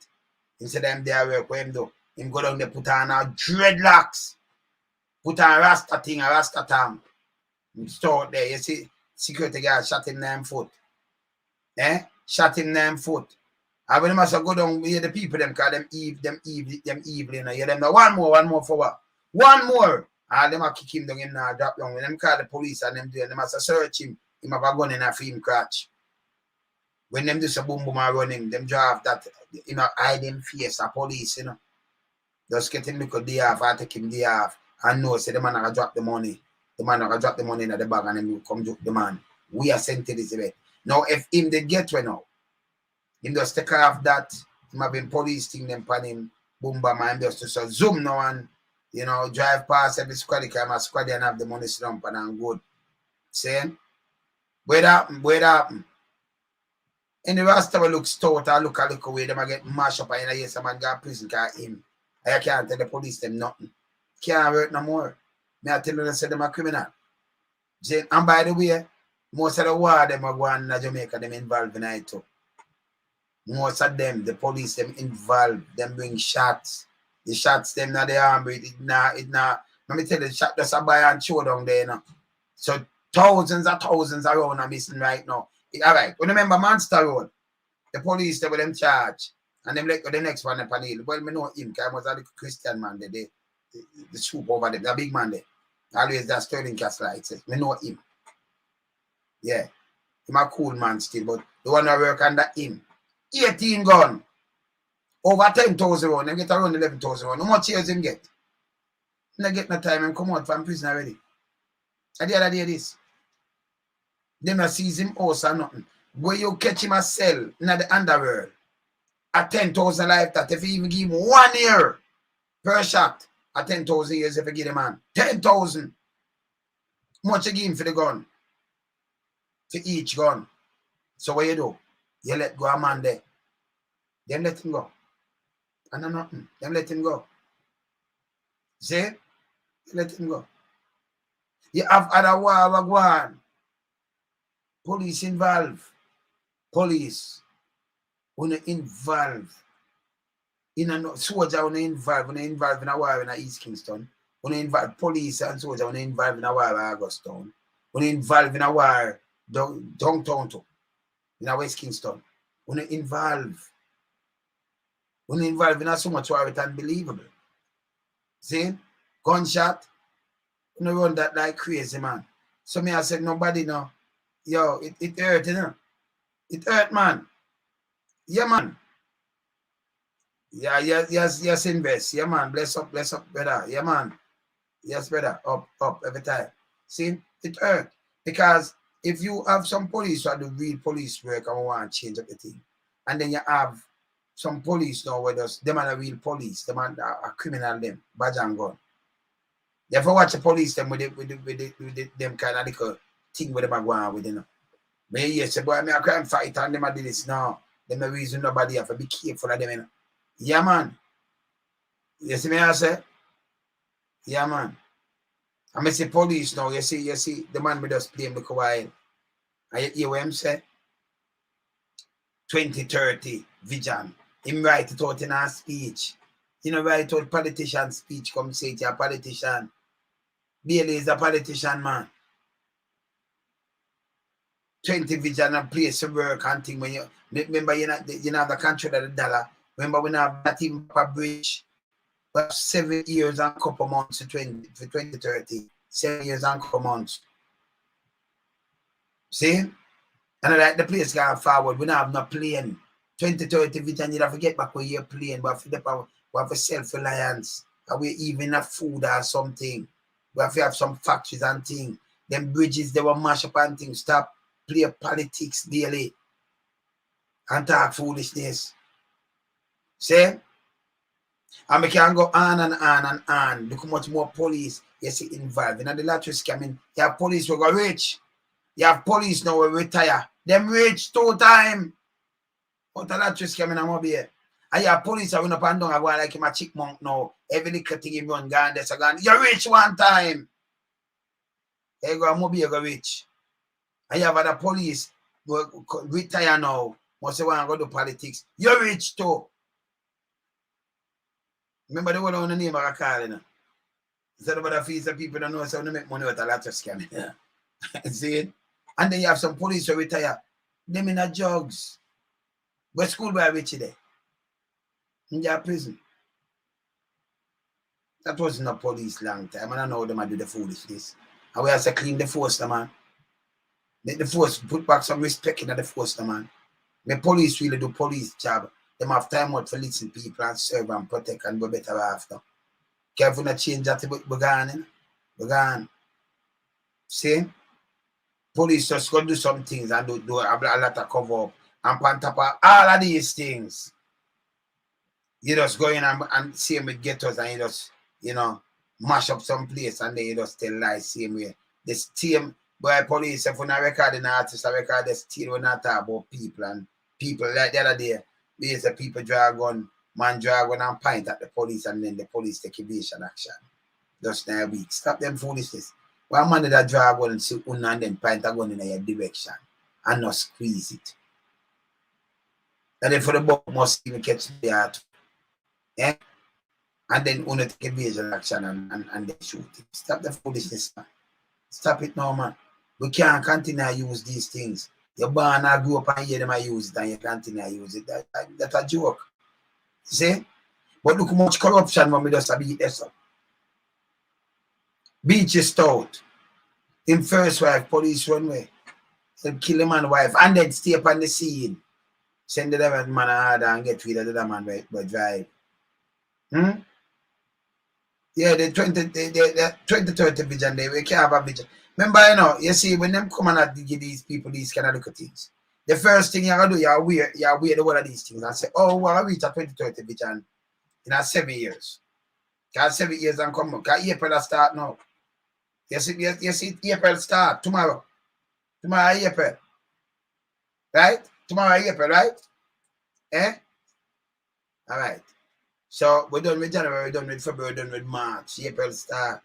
Instead of him there work, where him do? Him go down there put on a dreadlocks. Put on a rasta thing, a rasta tam. Him store there. You see, security guard shot him 9 foot. Eh? Shot him 9 foot. And when he must go down, hear the people them call them evil, you know. Hear them now. One more for what? One more. And them a kick him down, him now drop down. When them call the police and them do it, them must search him. Him have a gun in a film crotch. When them do some boom boom and run him, them drive that, you know, hide him face a police, you know. Just get him look day off, I take him day off. And know, say the man gonna drop the money. The man gonna drop the money in the bag and then you come joke the man. We are St. Elizabeth. Now if him they get one now, him just take off that, him have been police thing them pan him, boom bam, and just to so zoom now and you know, drive past every squad car, my squad and have the money slump and good. Saying? Where that happen? And the rest of it look stout or look a little way, them I get mashed up and yes, a man got prison car him. I can't tell the police them nothing. Can't work no more. Me I tell you, they say them a criminal. And by the way, most of the war them are going to Jamaica, them involved in it too. Most of them, the police them involved, them bring shots. The shots them not the arm, it not. Let me tell you, the shot just a buy and show down there, you know. So thousands around are missing right now. All right, when remember Monster Road, the police they were them charge, and them like the next one the panel. Well, me know him, because I was a Christian man there, the swoop over there, the big man there. Always that Sterling Castle, it says. Me know him. Yeah. Him a cool man still, but the one that work under him. 18 gun. Over 10,000 round. Them get around 11,000 round. How much years him get? He not get no time and come out from prison already. And the other day this. Them not seize him house or nothing. Where you catch him a cell in the underworld. At 10,000 life that if you even give him 1 year per shot. At 10,000 years if you give the man 10,000. Much you give him for the gun. For each gun. So what you do? You let go a man there. Then let him go. And nothing. Then let him go. See? Let him go. You have other war go on. Police involved. Police. When involved. In a soldier, when involved in a war in East Kingston. When involved police and soldier, when involved in a war in Augustown. When involved in a war downtown too. In a West Kingston. When involved in so much war, it's unbelievable. See? Gunshot. You know, run that like crazy, man. So me, I said, nobody know. Yo, it hurt, you know. It hurt, man. Yeah, man. Yeah, yes, invest. Yeah, man. Bless up, brother. Yeah, man. Yes, brother. Up every time. See? It hurt. Because if you have some police who do real police work and want to change up the thing, and then you have some police now where them are the real police, them are a criminal, them, badge and gun. You ever watch the police them with them kind of little thing with them are going with, you know? But yes, say, boy, I can't fight and them are do this now. Them the reason nobody have to be careful of them, you know? Yeah, man. You see me, I say? Yeah, man. I say police now, you see, the man with us play him look a while. And you hear what I'm saying? 2030 vision. Him write it out in our speech. You know, write out politician speech, come say it to a politician. Bailey is a politician, man. 20 vision and place to work and thing. When you remember, you know the country of the dollar. Remember, we have not even a bridge. We have 7 years and a couple months for 2030. 7 years and a couple months. See? And like the place going forward, we don't have no plane. 2030 vision, you have to get back with your plane. We have a self-reliance. We even have food or something. We have to have some factories and things. Them bridges, they will mash up and things. Stop play politics daily and talk foolishness. See? And we can go on and on and on. Look how much more police you see involved. In the lottery scamming, you have police who go rich. You have police now who retire. Them rich 2 times. But the lottery scamming I'm over here. And you have police who run up and down and go like him a chickmunk now. Every little thing he run gone, there's a gun. You're rich 1 time. You go and you go rich. And you have other police who retire now. Must say want to go to politics. You're rich too. Remember the one on the name of a car, you know? Instead of other fees that people don't know how to make money with a lot of scamming. Yeah. See it? And then you have some police who retire. Them in a jugs. But school by rich there. In their prison. That wasn't a police long time. And I know them do the foolishness. And we have to clean the force, man. Make the force put back some respect in the force, man. The police really do police job. Them have time out for listen to people and serve and protect and go better after. Careful not change that to be gone. Be gone. See? Police just go do some things and do a lot of cover up. And on top of all of these things, you just go in and same with ghettos and you just, you know, mash up some place and then you just tell lies same way. This team, boy, police, if we're not recording artists, I record the still we're not talking about people and people like the other day. There's a people draw a gun, man draw a gun and point at the police and then the police take evasion action. Just now a week. Stop them foolishness. One man that draw a gun and sit and then point a gun in your direction and not squeeze it. And then for the buck must even catch the heart. Yeah? And then only take evasion action and then shoot it. Stop the foolishness, man. Stop it now, man. We can't continue to use these things. You're born and grew up and hear them use it and you continue to use it. That's a joke. See? But look how much corruption when we just beat this up. Beach is stout. Him first wife, police run away. They kill him and wife and then stay up on the scene. Send the other man harder and get rid of the other man by drive. Yeah, the 2030 vision there, we can't have a vision. Remember, you know, you see, when them come and give these people these kind of little things, the first thing you're going to do, you're aware the whole of these things and say, oh, well, I reach a 2030 vision in 7 years. Because 7 years and come up. Because April start now. You see, April start tomorrow. Tomorrow April. Right? Tomorrow April, right? Eh? All right. So we're done with January, we're done with February, we're done with March. April start.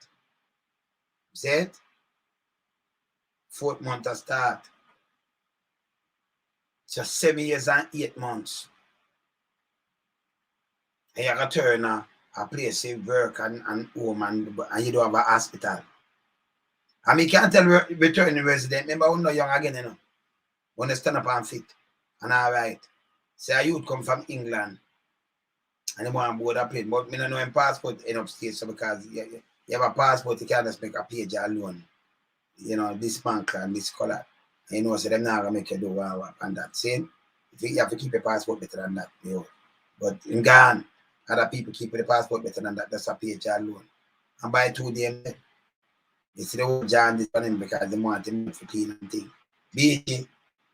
See it? 4th month to start. So 7 years and 8 months. And you got to turn a place you work and home and you don't have a hospital. I mean, can't tell returning resident, remember when you're young again, you know, when they stand up on feet. And all right. Say a youth come from England and they want to board a plane, but me don't know him passport in upstate, so because you have a passport, you can't just make a page alone. You know, this bank and this color. And you know, so them not gonna make you do work and that. See? You have to keep your passport better than that, you know. But in Ghana, other people keep the passport better than that. That's a page alone. And by 2 days, you see the whole John this on him because they want him for clean and thing. BG,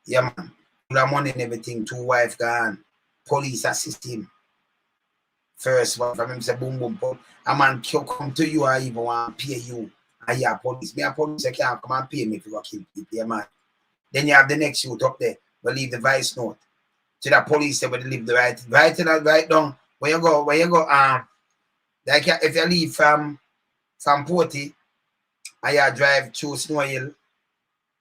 yeah man. Full of money and everything, 2 wife gone. Police assist him. First one from him say boom boom boom. A man come to you and even want to pay you. And you have police. Me a police I can't come and pay me if you go kill people, yeah man. Then you have the next youth up there, will leave the vice note. To the police they will leave the right down. When you go, like if you leave from Porty and you drive through Snow Hill,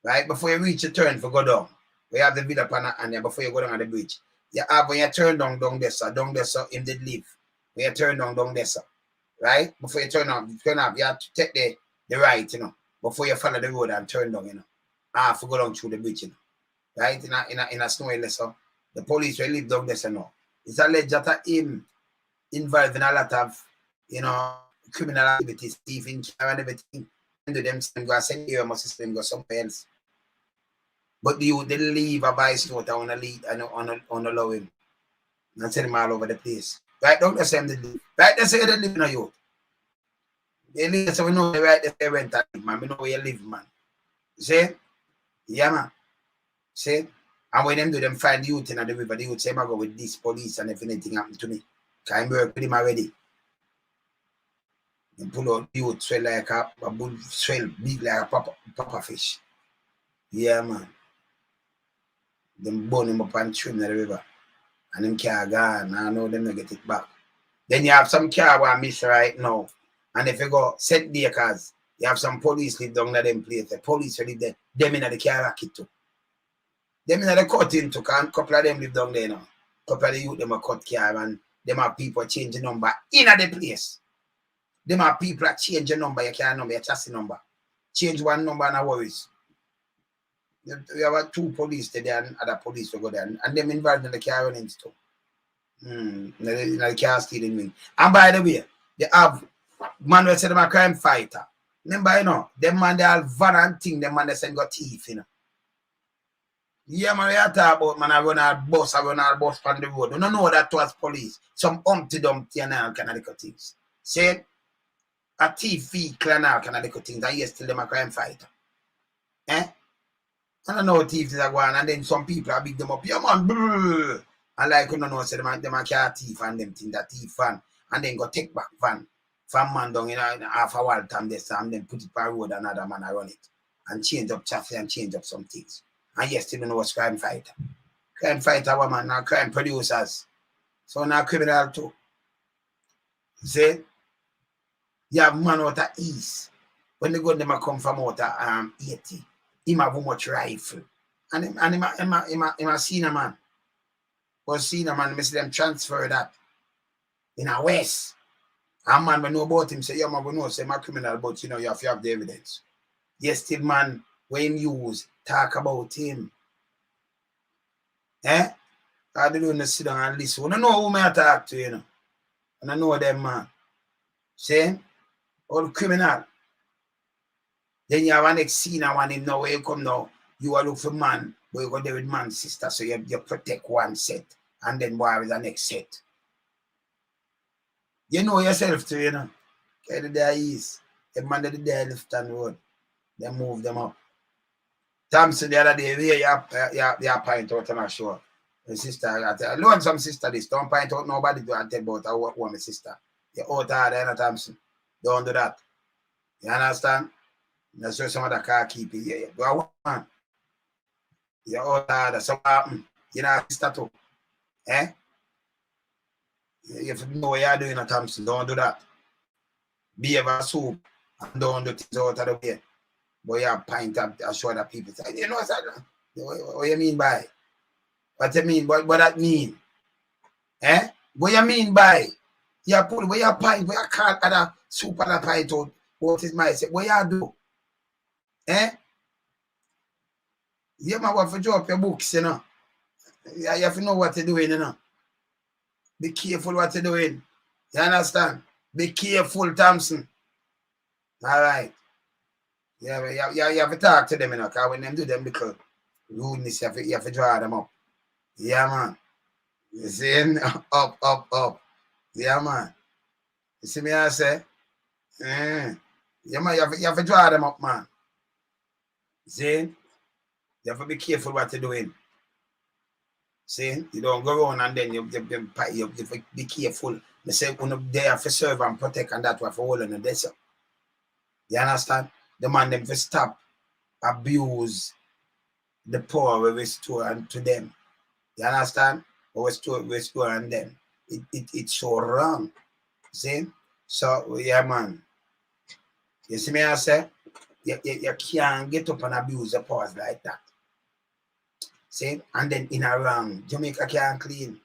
right? Before you reach the turn for go down, we have the villa pan and before you go down on the bridge. You have when you turn down there, so him did leave. When you turn down there, so, right? Before you turn off, you have to take the right, you know, before you follow the road and turn down, you know. For go down through the bridge, you know. Right? In a Snow Hill, so the police will leave down there, so no. It's alleged that him involved in a lot of, you know, criminal activities, thieving, and everything. And them go send you must system go somewhere else. But they leave a vice note on a lead and on allow him. And send him all over the place. Right? Don't they say him live. Right? They say they live in a youth. They live, so we know right they say rent and live, man. We know where you live, man. See? Yeah, man. See? And when them do them find the youth in the river, the youth say, I go with this police and if anything happen to me. Can I work with him already? And pull out the youth swell like a bull swell big like a papa fish. Yeah, man. Them burn him up and swim in the river. And them car gone. I know them not get it back. Then you have some car where I miss right now. And if you go set the cars, you have some police live down there them place. The police will live there. Them in the car racket too. Them in the cutting too. A couple of them live down there now. A couple of the youth them a cut car and them have people change the number in the place. Them have people that change the number, you can't number, your chassis number. Change one number and a worries. We have 2 police there and other police will go there. And them involved in the car running too. In the car stealing wing. And by the way, they have man who say them a crime fighter. Remember, you know, them man they all van and thing, them man they send go thief, you know. Yeah, man, we are talking about man, I run our bus on the road. We don't know that was police. Some Dumpty and all kind of little things. See? A thief vehicle and all kind of little things. And yes, still them a crime fighter. I don't know what thieves are going and then some people are big them up. Yeah, man, brrr. And like you don't know, say them a car thief and them thing that thief van. And then go take back van. From man down in half a while time this and then put it by road and another man I run it. And change up chassis and change up some things. And yes, still don't know what's crime fighter. Crime fighter woman, now crime producers. So now criminal too. See? You have man out of east. When they go, them come from out of 80. Him have much rifle. And him a senior man. But senior man, I see them transfer that in a west. And man, we know about him, say, yeah, man, we know, say, I'm a criminal, but you know, you have to have the evidence. Yes, still, man, when him use, talk about him. I don't sit down and listen. I don't know who I talk to, you know. And I know them, man. See? All criminal. Then you have an next scene, and when him know where you come now, you are look for man, but you go there with man's sister, so you protect one set, and then boy with the next set. You know yourself too, you know. Okay, the day is. The man that the day left on the road. They move them up. Thompson the other day, you point out on a show. The sister, I learn some sister this. Don't point out nobody to tell about how one my sister. You're out there, you know, Thompson. Don't do that. You understand? That's just some of the car keep it here. Go on. You're out there, so you know, sister too. If you know what you're doing, Thompson, don't do that. Be ever soup and don't do things out of the way. But you have pint up to show that people say, you know what you mean by it? What you mean? What that mean? Eh? What you mean by? You put where you pint, where you call other super that pint out. What is my say? What you do? Eh? You might want to drop your books, you know. You have to know what you're doing, you know. Be careful what you're doing. You understand? Be careful, Thompson. All right. You have to talk to them, you know, because when them do them little rudeness, you have to draw them up. Yeah, man. You see? Up. Yeah, man. You see me, I say? Yeah, man, you have to draw them up, man. See? You have to be careful what you're doing. See? You don't go around and then you have to be careful. They say, when they have to serve and protect and that, what for all in the desert. You understand? The man them to stop abuse the poor we restore to them. You understand? We restore on them. It's so wrong. See? So yeah, man. You see me I say? You can't get up and abuse the poor like that. See? And then in a wrong, Jamaica can't clean.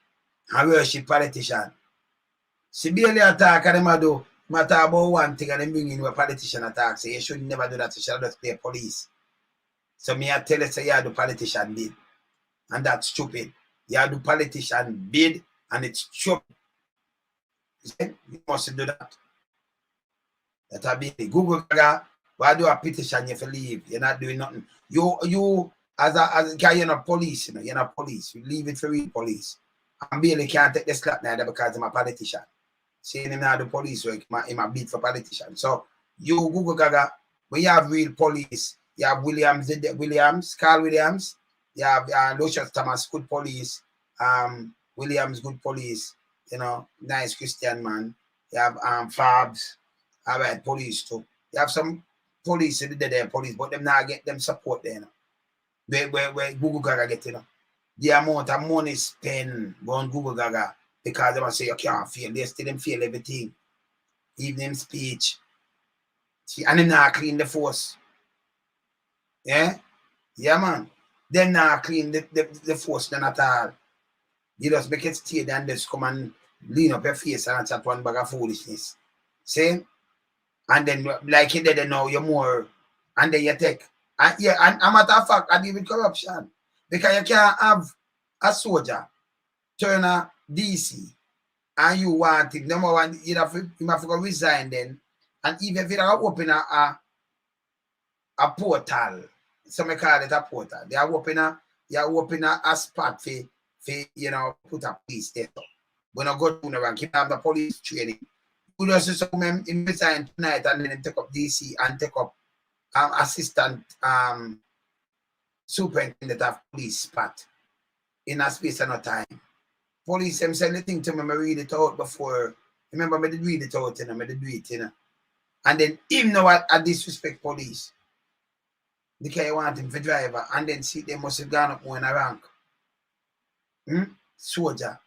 And worship politician. See, barely attack and them do. Matter about one thing and then bring in a politician attack. Say you should never do that. You should just play police. So me I tell you, say you do politician bid. And that's stupid. You do politician bid and it's stupid. You must do that. That'll be Google Gaga. Why do a petition you have to leave? You're not doing nothing. You as a guy, you're not police, you know, you're not police. You leave it for real police. And Bailey can't take the slap neither because I'm a politician. Saying him now the police work, in my bid for politician. So you Google Gaga, when you have real police, you have Carl Williams, you have Lucius Thomas, good police, Williams, good police, you know, nice Christian man. You have Fabs, all right, police too. You have some police in the police, but them now get them support there, you know. Where Google Gaga get, you know. The amount of money spent on Google Gaga because they want to say you can't fail. They still fail everything. Evening speech. See, and them not clean the force. Yeah? Yeah, man. Them not clean the force then at all. You just make it stay and just come and lean up your face and chat one bag of foolishness. See? And then like you did now, you're more, and then you take. And yeah, and a matter of fact, I deal with corruption. Because you can't have a soldier turn a DC and you want him. Number one, you have to go resign then. And even if you don't open a portal, some call it a portal. They are open a spot for you know, put a police there. When I go to the rank, you have the police training. You just see some in resign tonight and then take up DC and take up assistant superintendent of police spot in a space and no time. Police them said anything to me, I read it out before. Remember, I did read it out, you know, I did do it, you know. And then him know I disrespect police. Because you want him for driver, and then see they must have gone up more in a rank. Soldier.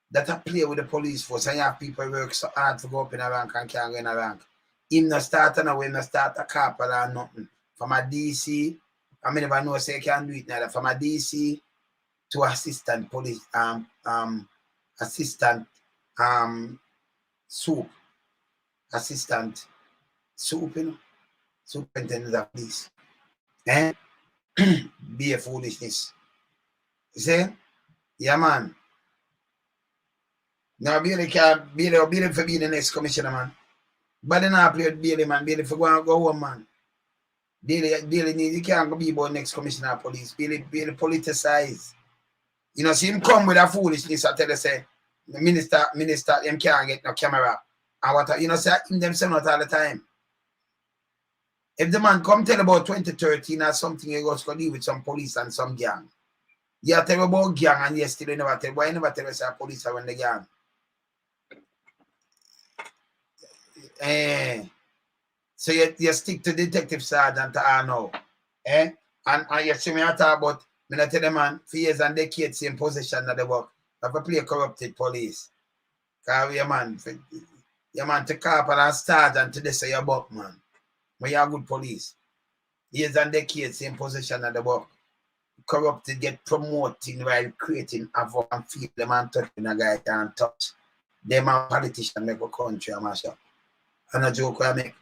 That I play with the police force, and you have people work so hard to go up in a rank and can't go in a rank. Him not start on a way, not start a corporal or nothing. From a DC, I mean, if I know say I can't do it now, from a DC to assistant police, assistant soup, you know, superintendent of police. Be a foolishness. You see? Yeah, man. Now, Bailey can't, Bailey for be the next commissioner, man. But then I play with Bailey, man. Bailey for go home, man. Bailey need, you can't go be about next commissioner of police. Bailey politicize. You know, see him come with a foolishness. I tell you, say, the minister, him can't get no camera. And what, you know, say, him them say not all the time. If the man come tell about 2013 or something, he goes to deal with some police and some gang. You tell about gang and you still never tell. Why you never tell us a police are in the gang? So you stick to detective sergeant now. And you see me I talk about, when I tell the man, for years and decades in position of the work, have to play corrupted police. Because your man to corporal and sergeant to this say your buck, man. When you're good police. Years and decades in position of the work. corrupted get promoting while creating havoc and feel them and touching a guy can't touch. Them and politicians make a country a mash up. And a joke I make.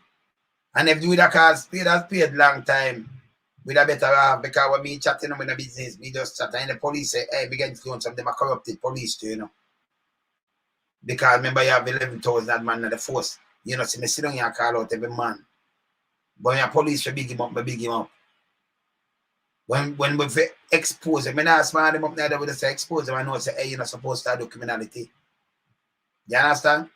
And if we that cause paid has paid long time, we'd have better have because when me chatting with the business, me just chat and the police say, hey, we get influence of them a corrupted police too, you know. Because remember you have 11,000 man in the force. You know, see me sit down here and call out every man. But when your police will big him up, we big him up. When we expose him, I not smart him up now, they would say expose him, I know say, hey, you're not supposed to do criminality. You understand?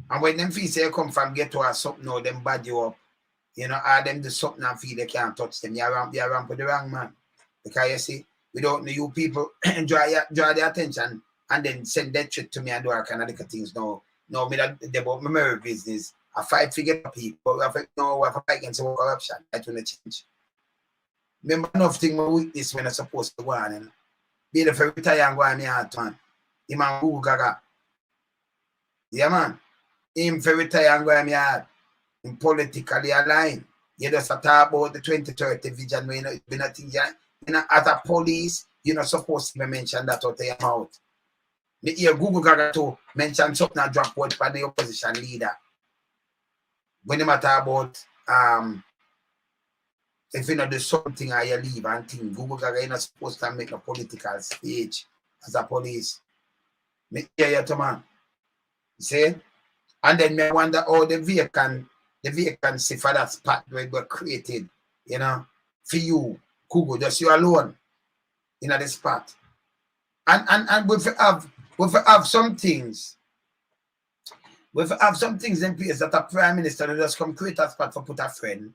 And when them feel say you come from ghetto or something, no, them bad you up. You know, or them do something and feel they can't touch them. You're around with the wrong man. Because you see, we don't know you people draw the attention and then send that shit to me and do all kind of little things. No, me that they about my marriage business. I fight to get people. I fight against corruption. That will change. Remember enough thing my weakness when I'm supposed to go on. You know? Be the very retire and go on me heart, man. Him and Google Gaga. Yeah, man. Him for retire and go on me heart. Him politically aligned. You just talk about the 2030 vision when you know, you know, as a police, you're not supposed to mention that out of your mouth. Me hear Google Gaga too mention something and drop word for the opposition leader. When you matter about if you know do something or you leave and think Google Gaga, you're not supposed to make a political speech as a police. Me hear you too, man. You see? And then me wonder how the vacancy for that spot where were created, you know, for you, Google, just you alone in the spot. And we have some things. We have some things in place that a prime minister will just come create a spot for put a friend.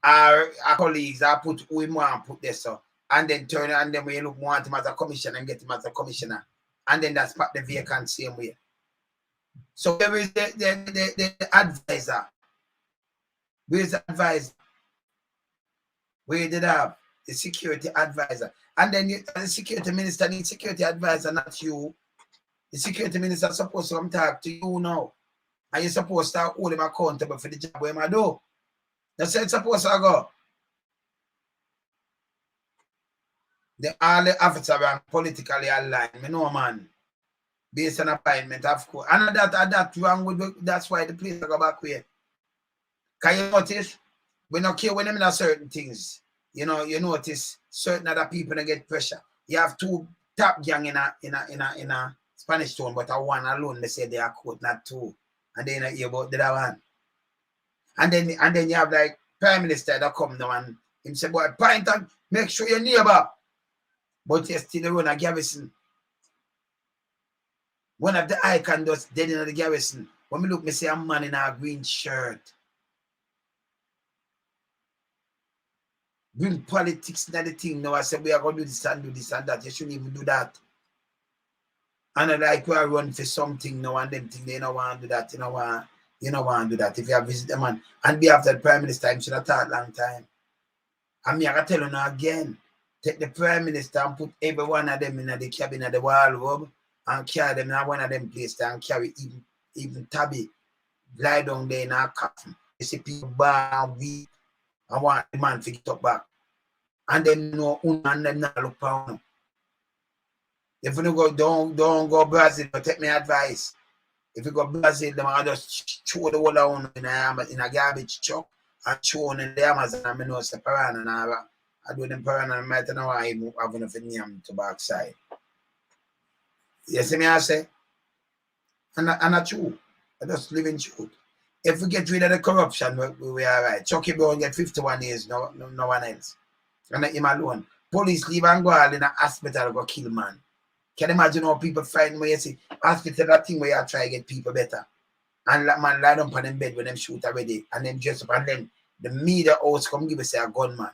Our colleagues are put who we want to put this so. And then turn and then we look want him as a commissioner and get him as a commissioner. And then that's spot the vacancy same way. So there is the advisor. Where is the advisor? Where did I have the security advisor? And then the security minister needs security advisor, not you. The security minister is supposed to come talk to you now. And you're supposed to hold him accountable for the job where I do. That's how it's supposed to go. All the officers are politically aligned. Me know, man. Based on appointment, of course. And that wrong with that's why the place go back here. Can you notice? We don't care when them in certain things. You know, you notice certain other people that get pressure. You have two top gang in a Spanish town, but a one alone, they say they are caught, not two. And then you hear about the other one. And then you have like Prime Minister that come now and him say, boy, point and make sure you're neighbor. But you still run a garrison. One of the icons just dead in the garrison. When me look, me see a man in a green shirt. Bring politics into the thing now. I said, we are going to do this and that. You shouldn't even do that. And I like we are running for something now and them think they don't want to do that. You don't want to do that. If you have visit the man and be after the Prime Minister, him should have thought long time. And me, I can tell you now again, take the Prime Minister and put every one of them in the cabin of the wardrobe and carry them in one of them places and carry even Tabby lie down there in our coffin. You see people bar weak. I want the man to get up back. And then no and them not look pound. If you don't go Brazil, but take my advice. If you go Brazil, them I just throw the whole on in a garbage truck and throw on in the Amazon and I know it's the piranha and I do them piranha and might know I have enough in them to backside. You see me I say? And that's true. I just live in truth. If we get rid of the corruption, we are right. Chucky Brown get 51 years, no one else. And him alone. Police leave and go out in a hospital go kill man. Can you imagine how people find where you see hospital that thing where you try to get people better. And that man lie down on them bed when them shoot already and then dress up and then the media house come give us a gunman.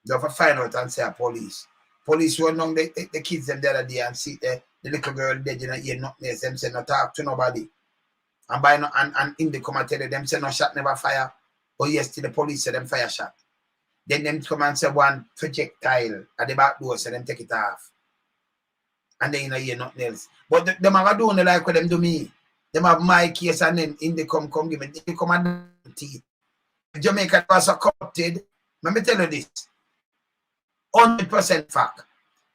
They have to find out and say a police. Police run down the kids them the other day and see the little girl dead in a ear nothing. Them say no talk to nobody. And in the come and tell them say no shot never fire. But yes, the police say them fire shot. Then them come and say one projectile at the back door, so them take it off. And then you hear nothing else. But them are doing like what them do me. Them have my case and then in the come give me. They come and teeth. Jamaica was so corrupted. Let me tell you this. 100% fact.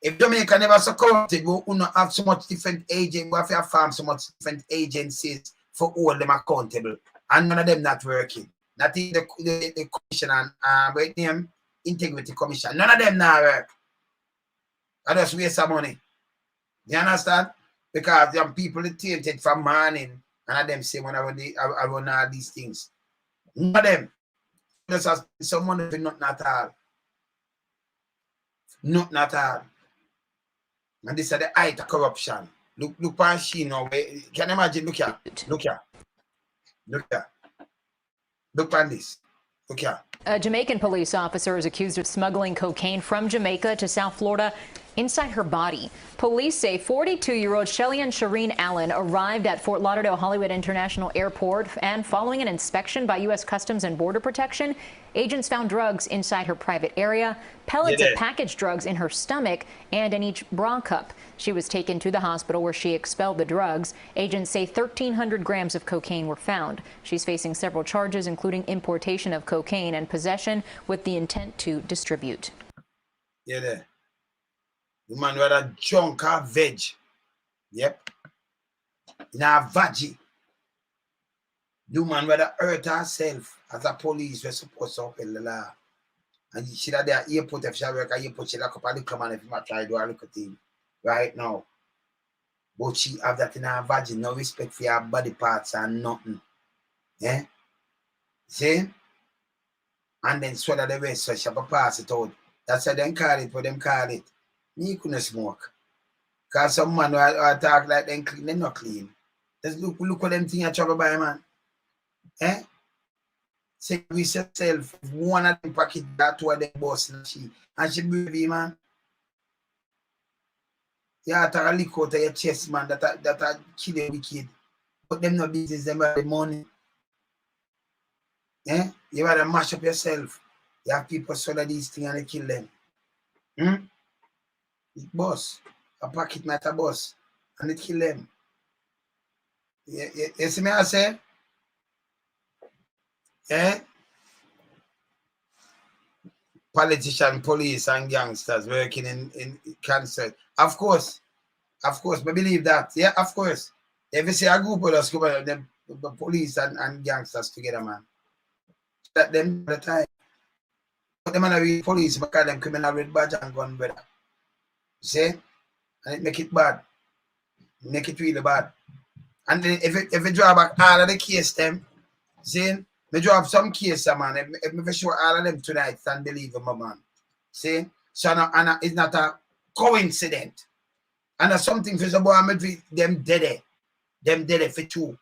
If Jamaica never so corrupted, we will not have so much different agents, we have to farm so much different agencies for all them accountable. And none of them not working. Not even the commission and wait name, integrity commission. None of them not work. I just waste some money. You understand? Because them people are tainted from morning and them say when I run all these things. None of them. Just have some money for nothing at all. Nothing at all. And this is the height of corruption. Look on she now. Can you imagine? Look here. Look here. Look here. Look on this. Look here. A Jamaican police officer is accused of smuggling cocaine from Jamaica to South Florida inside her body. Police say 42-year-old Shellyan Shireen Allen arrived at Fort Lauderdale Hollywood International Airport, and following an inspection by U.S. Customs and Border Protection, agents found drugs inside her private area, pellets of packaged drugs in her stomach, and in each bra cup. She was taken to the hospital where she expelled the drugs. Agents say 1,300 grams of cocaine were found. She's facing several charges, including importation of cocaine and possession with the intent to distribute. Yeah, there. The man with a junk or veg. Yep. In a veggie. The man with a hurt herself as a police was supposed to open the law. And she had the airport, if she work at airport, she lock up a little man if you try to do a little thing right now. But she have that in her veggie, no respect for her body parts and nothing. Yeah? See? And then swallow the rest, so she have to pass it out. That's how they call it, what them call it. Me couldn't smoke. Because some man who talk like them clean, they're not clean. Just look what them things are trouble by, man. Eh? Say we yourself, one of them packet that two of them boss and she baby, man. You have to lick out of your chest, man, that kill the wicked. But them no business, them have the money. Eh? You have to mash up yourself. You have people swallow these things and they kill them. Boss, a packet might a boss, and it kill them. You see me I say? Eh? Politicians, police, and gangsters working in concert. Of course, I believe that. Yeah, of course. If you see a group of us, the police and gangsters together, man. That them the time. But them are the police because them criminal with badge and gun, brother. See? And it make it bad. Make it really bad. And then if you draw back all of the case them, see? Me drop some case, man. If me show all of them tonight, and believe me, man. See? So it's not a coincidence. And that's something for somebody, them dead. Them dead for two.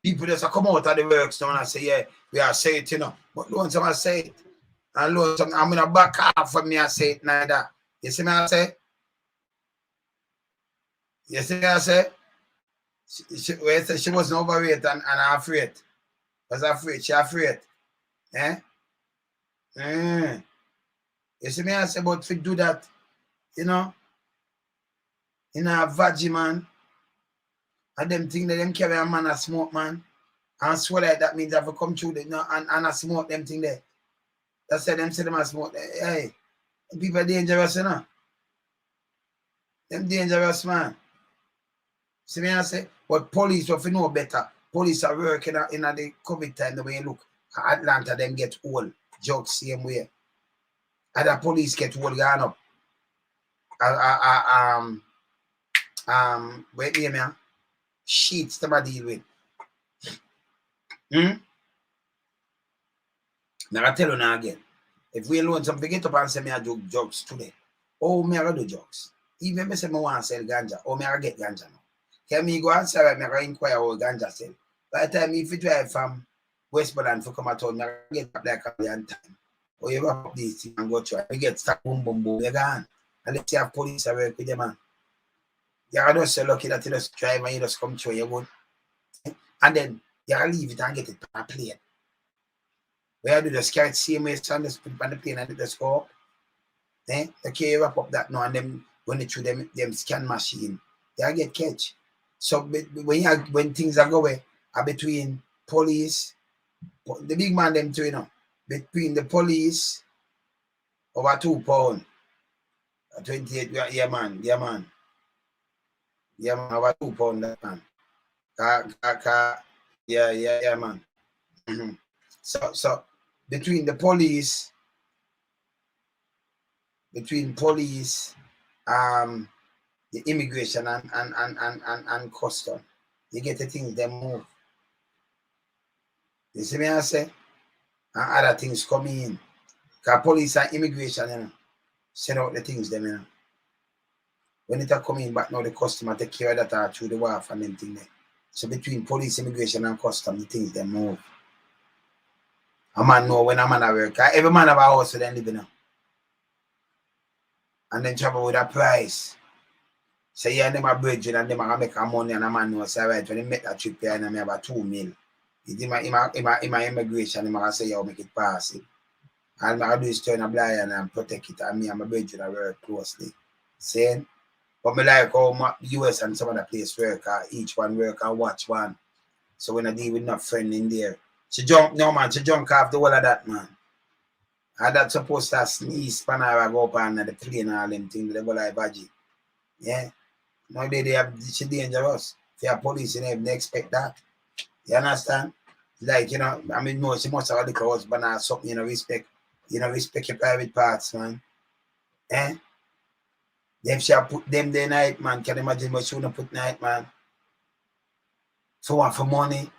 People just come out of the works now and say, yeah, we are saying it, you know. But don't someone say it. And Lord, I'm going to back off from me and say it neither. You see me I say? You see me I say? She wasn't overweight and afraid. Was afraid. She afraid. Eh? You see me I say, but if you do that, you know, in a veggie, man, and them think that them carry a man a smoke, man, and swear like that means if I come through the, no, and I smoke them thing there. That's why them say them a smoke. Hey, people are dangerous, you know. Them dangerous, man. See me I say? But police, if you know better, police are working in the COVID time, the way you look. Atlanta, them get old. Jokes same way. Other police get old, gone up. Wait a minute. Sheets them I deal with. Now I tell you now again. If we alone something get up and say me I do drugs today. Oh, me I do drugs. Even if I say me want to sell ganja, or me I get ganja now. Can me go and say me I inquire how ganja sell. By the time if you drive from Westmoreland for come at home, I get up like a million time. Or you wrap up this thing and go try. You get stuck boom boom boom, you're gone. And let's see have police I work with them, man. You're just so lucky that you just drive and you just come through your wood. And then you leave it and get it on a plane. Where you do just carry it same way, so just put it on the plane and just go up. Okay, you wrap up that now and then when it through them scan machine, you get catch. So when things are going between police, the big man them too, you know, between the police over £2. 28, yeah man, over £2 that man. Yeah, man. So between police, the immigration and custom, you get the things they move. You see me I say? And other things coming in. Because police and immigration, you know, send out the things them, you know. When it are coming back now, the customer take care of that through the wharf and them thing there. So between police, immigration and custom, the things they move. A man know when a man at work. Every man have a house so they live in. And then travel with a price. So yeah, them a bridge and them a make a money and a man knows say right when they make that trip here and I have a 2 mil. It my immigration, him say you make it pass it. And I do is turn a blind and protect it and me and my bridge and I work closely. Saying? But me like how my US and some other place work, each one work and watch one. So when I deal with no friend in there, she jump off the wall of that man. And that's supposed to sneeze, span her go up on the plane and all them things, they go like budgie. Yeah. Nowadays she dangerous. If you're police, you never expect that. You understand? Like, you know, I mean, no, she must have a little husband or something, you know, respect your private parts, man. Eh? If she put them there night, man, can you imagine what she wouldn't put night, man? For money,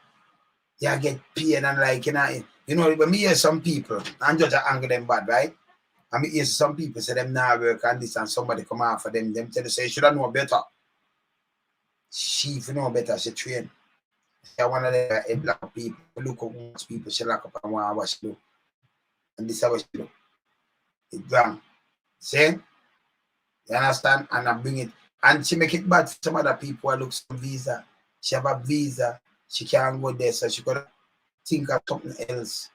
you get paid and like, you know, when me hear some people, and just anger them bad, right? I mean, hear some people say them now work and this and somebody come out for them tell you say, you should have know better. She, if you know better, she train. I one of the black people, look at most people, she lock up and want to watch do. And this is what she do. It's wrong. See? You understand? And I bring it. And she make it bad for some other people who look some visa. She have a visa. She can't go there, so she got to think of something else.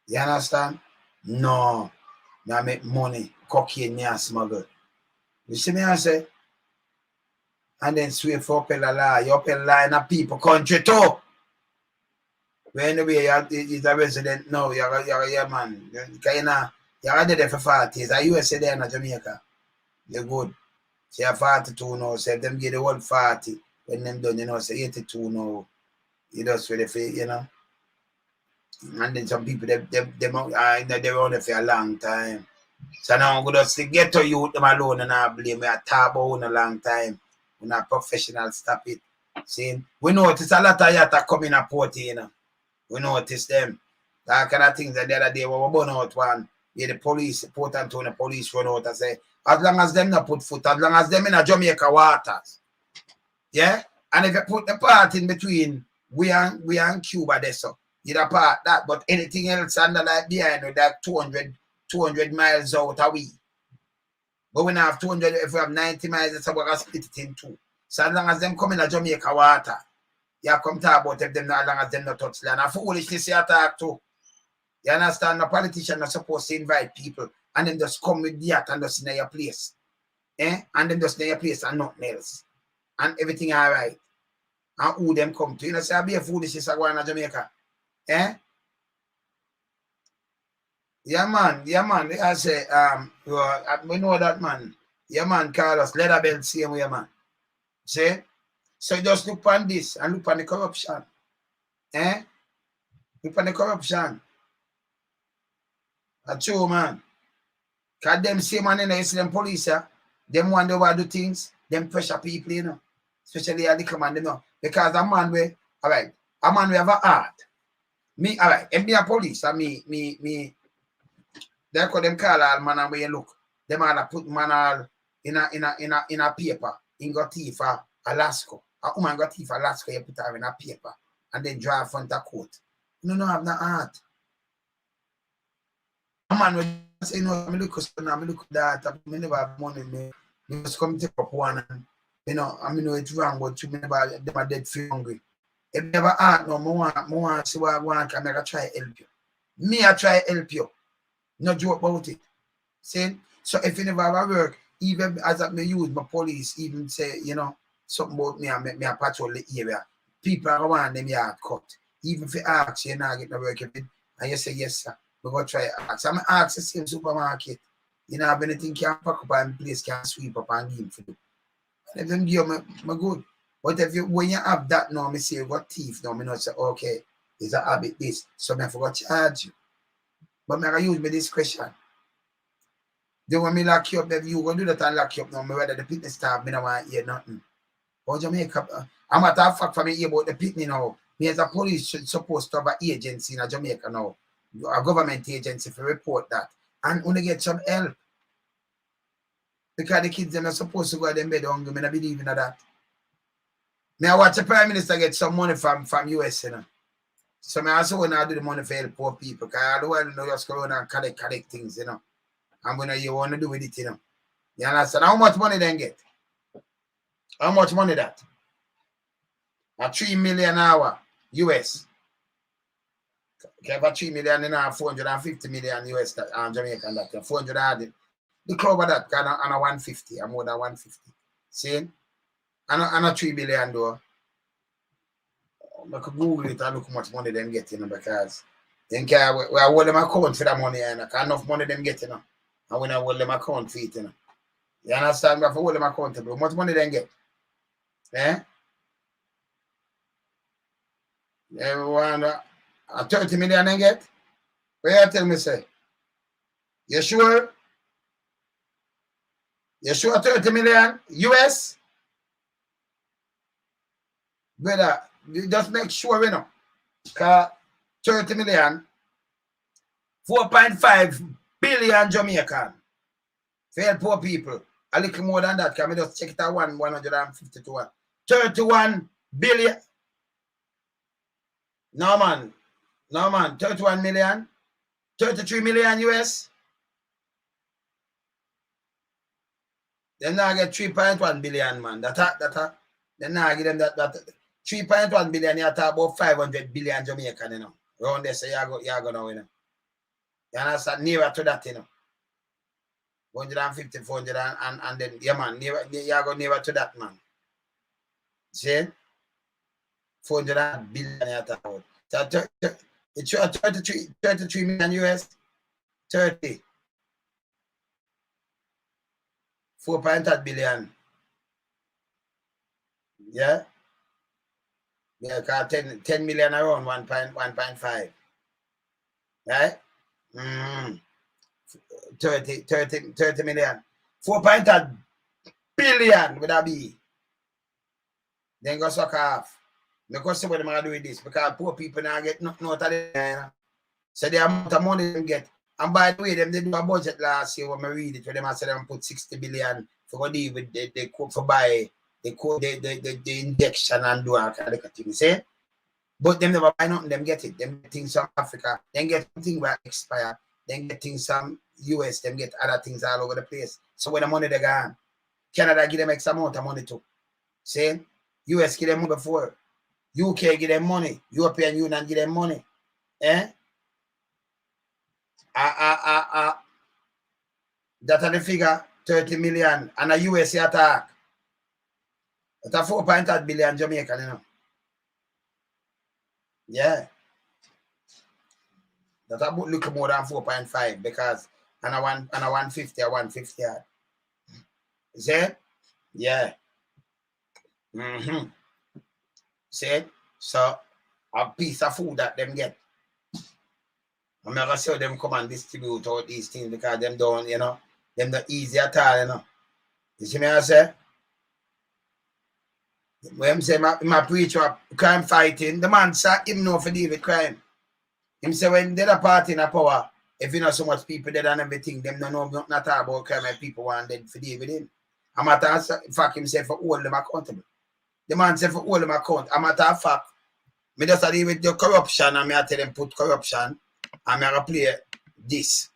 You understand? No. Now make money. Cocaine, me and smuggle. You see me I say? And then swear for up in the law. You up in the law in a people country too. But anyway, you're a resident now. You're a man. You're there for 40 years. Are you USA there in Jamaica? You're good. So you're 42 now. So if them give the whole 40, when them done, you know, say 82 now. You just ready for, you know. And then some people, they run it for a long time. So now I'm going to get to you them alone and I blame me. I talk about in a long time. We're not professional, stop it. See, we notice a lot of yachts coming at port, you know. We notice them. That kind of things that the other day we were burn out one. Yeah, the police, Port Antonio police run out and say, as long as them not put foot, as long as them in a Jamaica waters. Yeah? And if you put the part in between, we and Cuba there, so you the part that, but anything else under like behind with that 200 miles out away. But we have 200, if we have 90 miles, it's about to split it in two. So as long as them come in a Jamaica water, you come talk about if them not, as long as them not touch land. And foolishness you talk too. You understand? No politician are supposed to invite people and then just come with the yacht and just in your place. Eh? And then just in your place and nothing else. And everything all right. And who them come to? You know, say I be a foolishness going to Jamaica. Eh? Yeah, man. I say, we know that, man. Yeah, man, call us leather belt same way, man. See? So just look on this and look on the corruption. Eh? Look on the corruption. That's true, man. Because them same man, you see them police, them want to do things, them pressure people, you know. Especially at the command, you know. Because a man we have a heart. Me, all right, if me a police, and me, they call them call all man and where you look. Them all put man all in a paper. In got thief Alaska. A woman got thief Alaska, you put her in a paper. And then draw front of court. You know, have no heart. A man will say, you know, I look at that, I never have money, me just come take up one and, you know, I know it's wrong, but you never, them are dead feel hungry. If you never heart, no, more see what I want, I'm going to try to help you. Me, I try to help you. No joke about it. See? So if you never have a work, even as I may use my police, even say, you know, something about me and make me a patrol the area, people are around them yard cut. Even if you ask, you not get no work, And you say, yes, sir. We go try ask. I'm ask the same supermarket. You know, have anything can pack up and place can sweep up and give him for you. And if them give me good. But if you when you have that now, me say you got thief now, me not say, okay, it's a habit this. So me forgot to charge you. But me I use my discretion. Then when me lock you up, if you go do that and lock you up now, me rather the pitney staff, me don't want to hear nothing. But Jamaica, I'm a matter of fact for me hear about the pitney now. Me as a police should supposed to have an agency in Jamaica now. A government agency to report that. And only get some help. Because the kids them are supposed to go to them bed hungry. I don't believe in that. Me I watch the Prime Minister get some money from US, you know. So I also want to do the money for help poor people. Because I don't want to know just go around and collect things, you know. And when you want to do with it, you know. You understand? How much money they get? How much money that? A 3 million hour US. Okay, for 3 million in 450 million US Jamaican that 400 the club of that kind of 150 and more than 150. See? And a 3 billion though. I could Google it and look how much money them get, you know, because then we hold them account for that money and enough money them get, you know. And when I hold them account for it, you know. You understand? We have to hold them accountable. How much money them get? Eh? Everyone, 30 million they get? Where you tell me, say? You sure? You sure 30 million US? Brother, you just make sure, you know. Because 30 million, 4.5 billion Jamaican. Fair poor people. A little more than that. Can we just check it out 150 to 1. 31 billion. No man. 31 million. 33 million US. Then now get 3.1 billion, man. Then now give them that 3.1 billion, you talk about 500 billion Jamaican, you know. Around there, so you go now, you know. You understand? Nearer to that, you know. 150, 400, and then, yeah, man, you go nearer to that, man. See? 400 billion, you talk about. So, it's 33 million US, 30. 4.8 billion. Yeah? Yeah, because 10 million around 1.5. Right? 30 million. 4.8 billion would that be? Then go suck off. Because somebody might do with this. Because poor people now get nothing out of it. So the amount of money they get. And by the way, them they do a budget last year when I read it, where them said them put 60 billion for deal with the code for buy the injection and do all kind of things. See? But them never buy nothing, them get it. Them get things from Africa, then get something that expire, then get things from US, them get other things all over the place. So when the money they gone, Canada give them X amount of money too. See? US give them money before. UK give them money. European Union give them money. Eh? That are the figure, 30 million. And a US attack. That's a 4.8 billion Jamaican, you know. Yeah. That's a look more than 4.5 because and a 150 or 150. See? Yeah. See? So a piece of food that them get. I'm not gonna say them come and distribute all these things because them don't, you know, them the easy at all, you know. You see me I say? When I say my preacher crime fighting, the man say him know for deal with crime. Him say when they're party in a power, if you know so much people dead and everything, them don't know nothing at all about crime and people want dead for deal with him. A matter of fact, him say for hold them accountable. The man say for hold them account. A matter of fact, me just deal with the corruption and me I tell them put corruption and me I play this.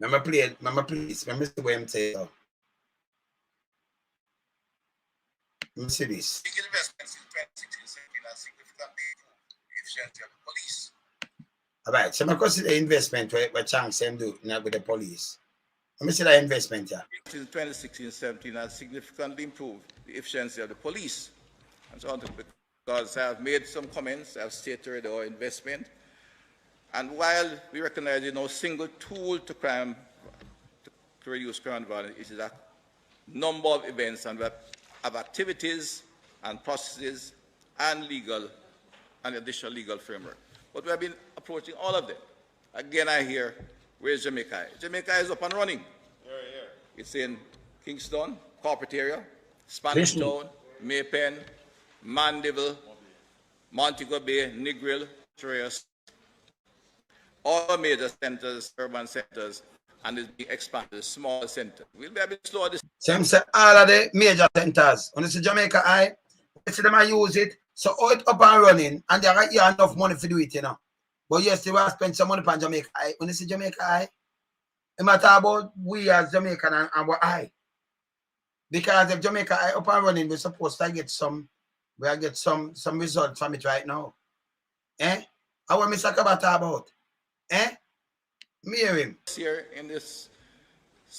Me play this. Me see what him say. Let me see this. Big investments in 2016 and significantly improve the efficiency of the police. All right, so I consider investment where Chang same do with the police. Let me see that investment here. Since 2016-17 has significantly improved the efficiency of the police. And so on, because I have made some comments, I have stated our investment, And while we recognize no single tool to crime, to reduce crime violence, it is a number of events and of activities and processes and additional legal framework. But we have been approaching all of them. Again, I hear, where's Jamaica? Jamaica is up and running. It's in Kingston, corporate area, Spanish Town, Maypen, Mandeville, Montego Bay, Negril, Torres, all major centers, urban centers, and it's being expanded to small centers. We'll be able to slow this. Same say all of the major centers. When you see Jamaica High, you see them I use it, so all it up and running, and they got enough money to do it, you know. But yes, they will spend some money on Jamaica High. When you see Jamaica High, it matter about we as Jamaican and our high. Because if Jamaica High up and running, we're supposed to get some results from it right now. Eh? How what Mr. Kabata about? Eh? Me hear him. Here in this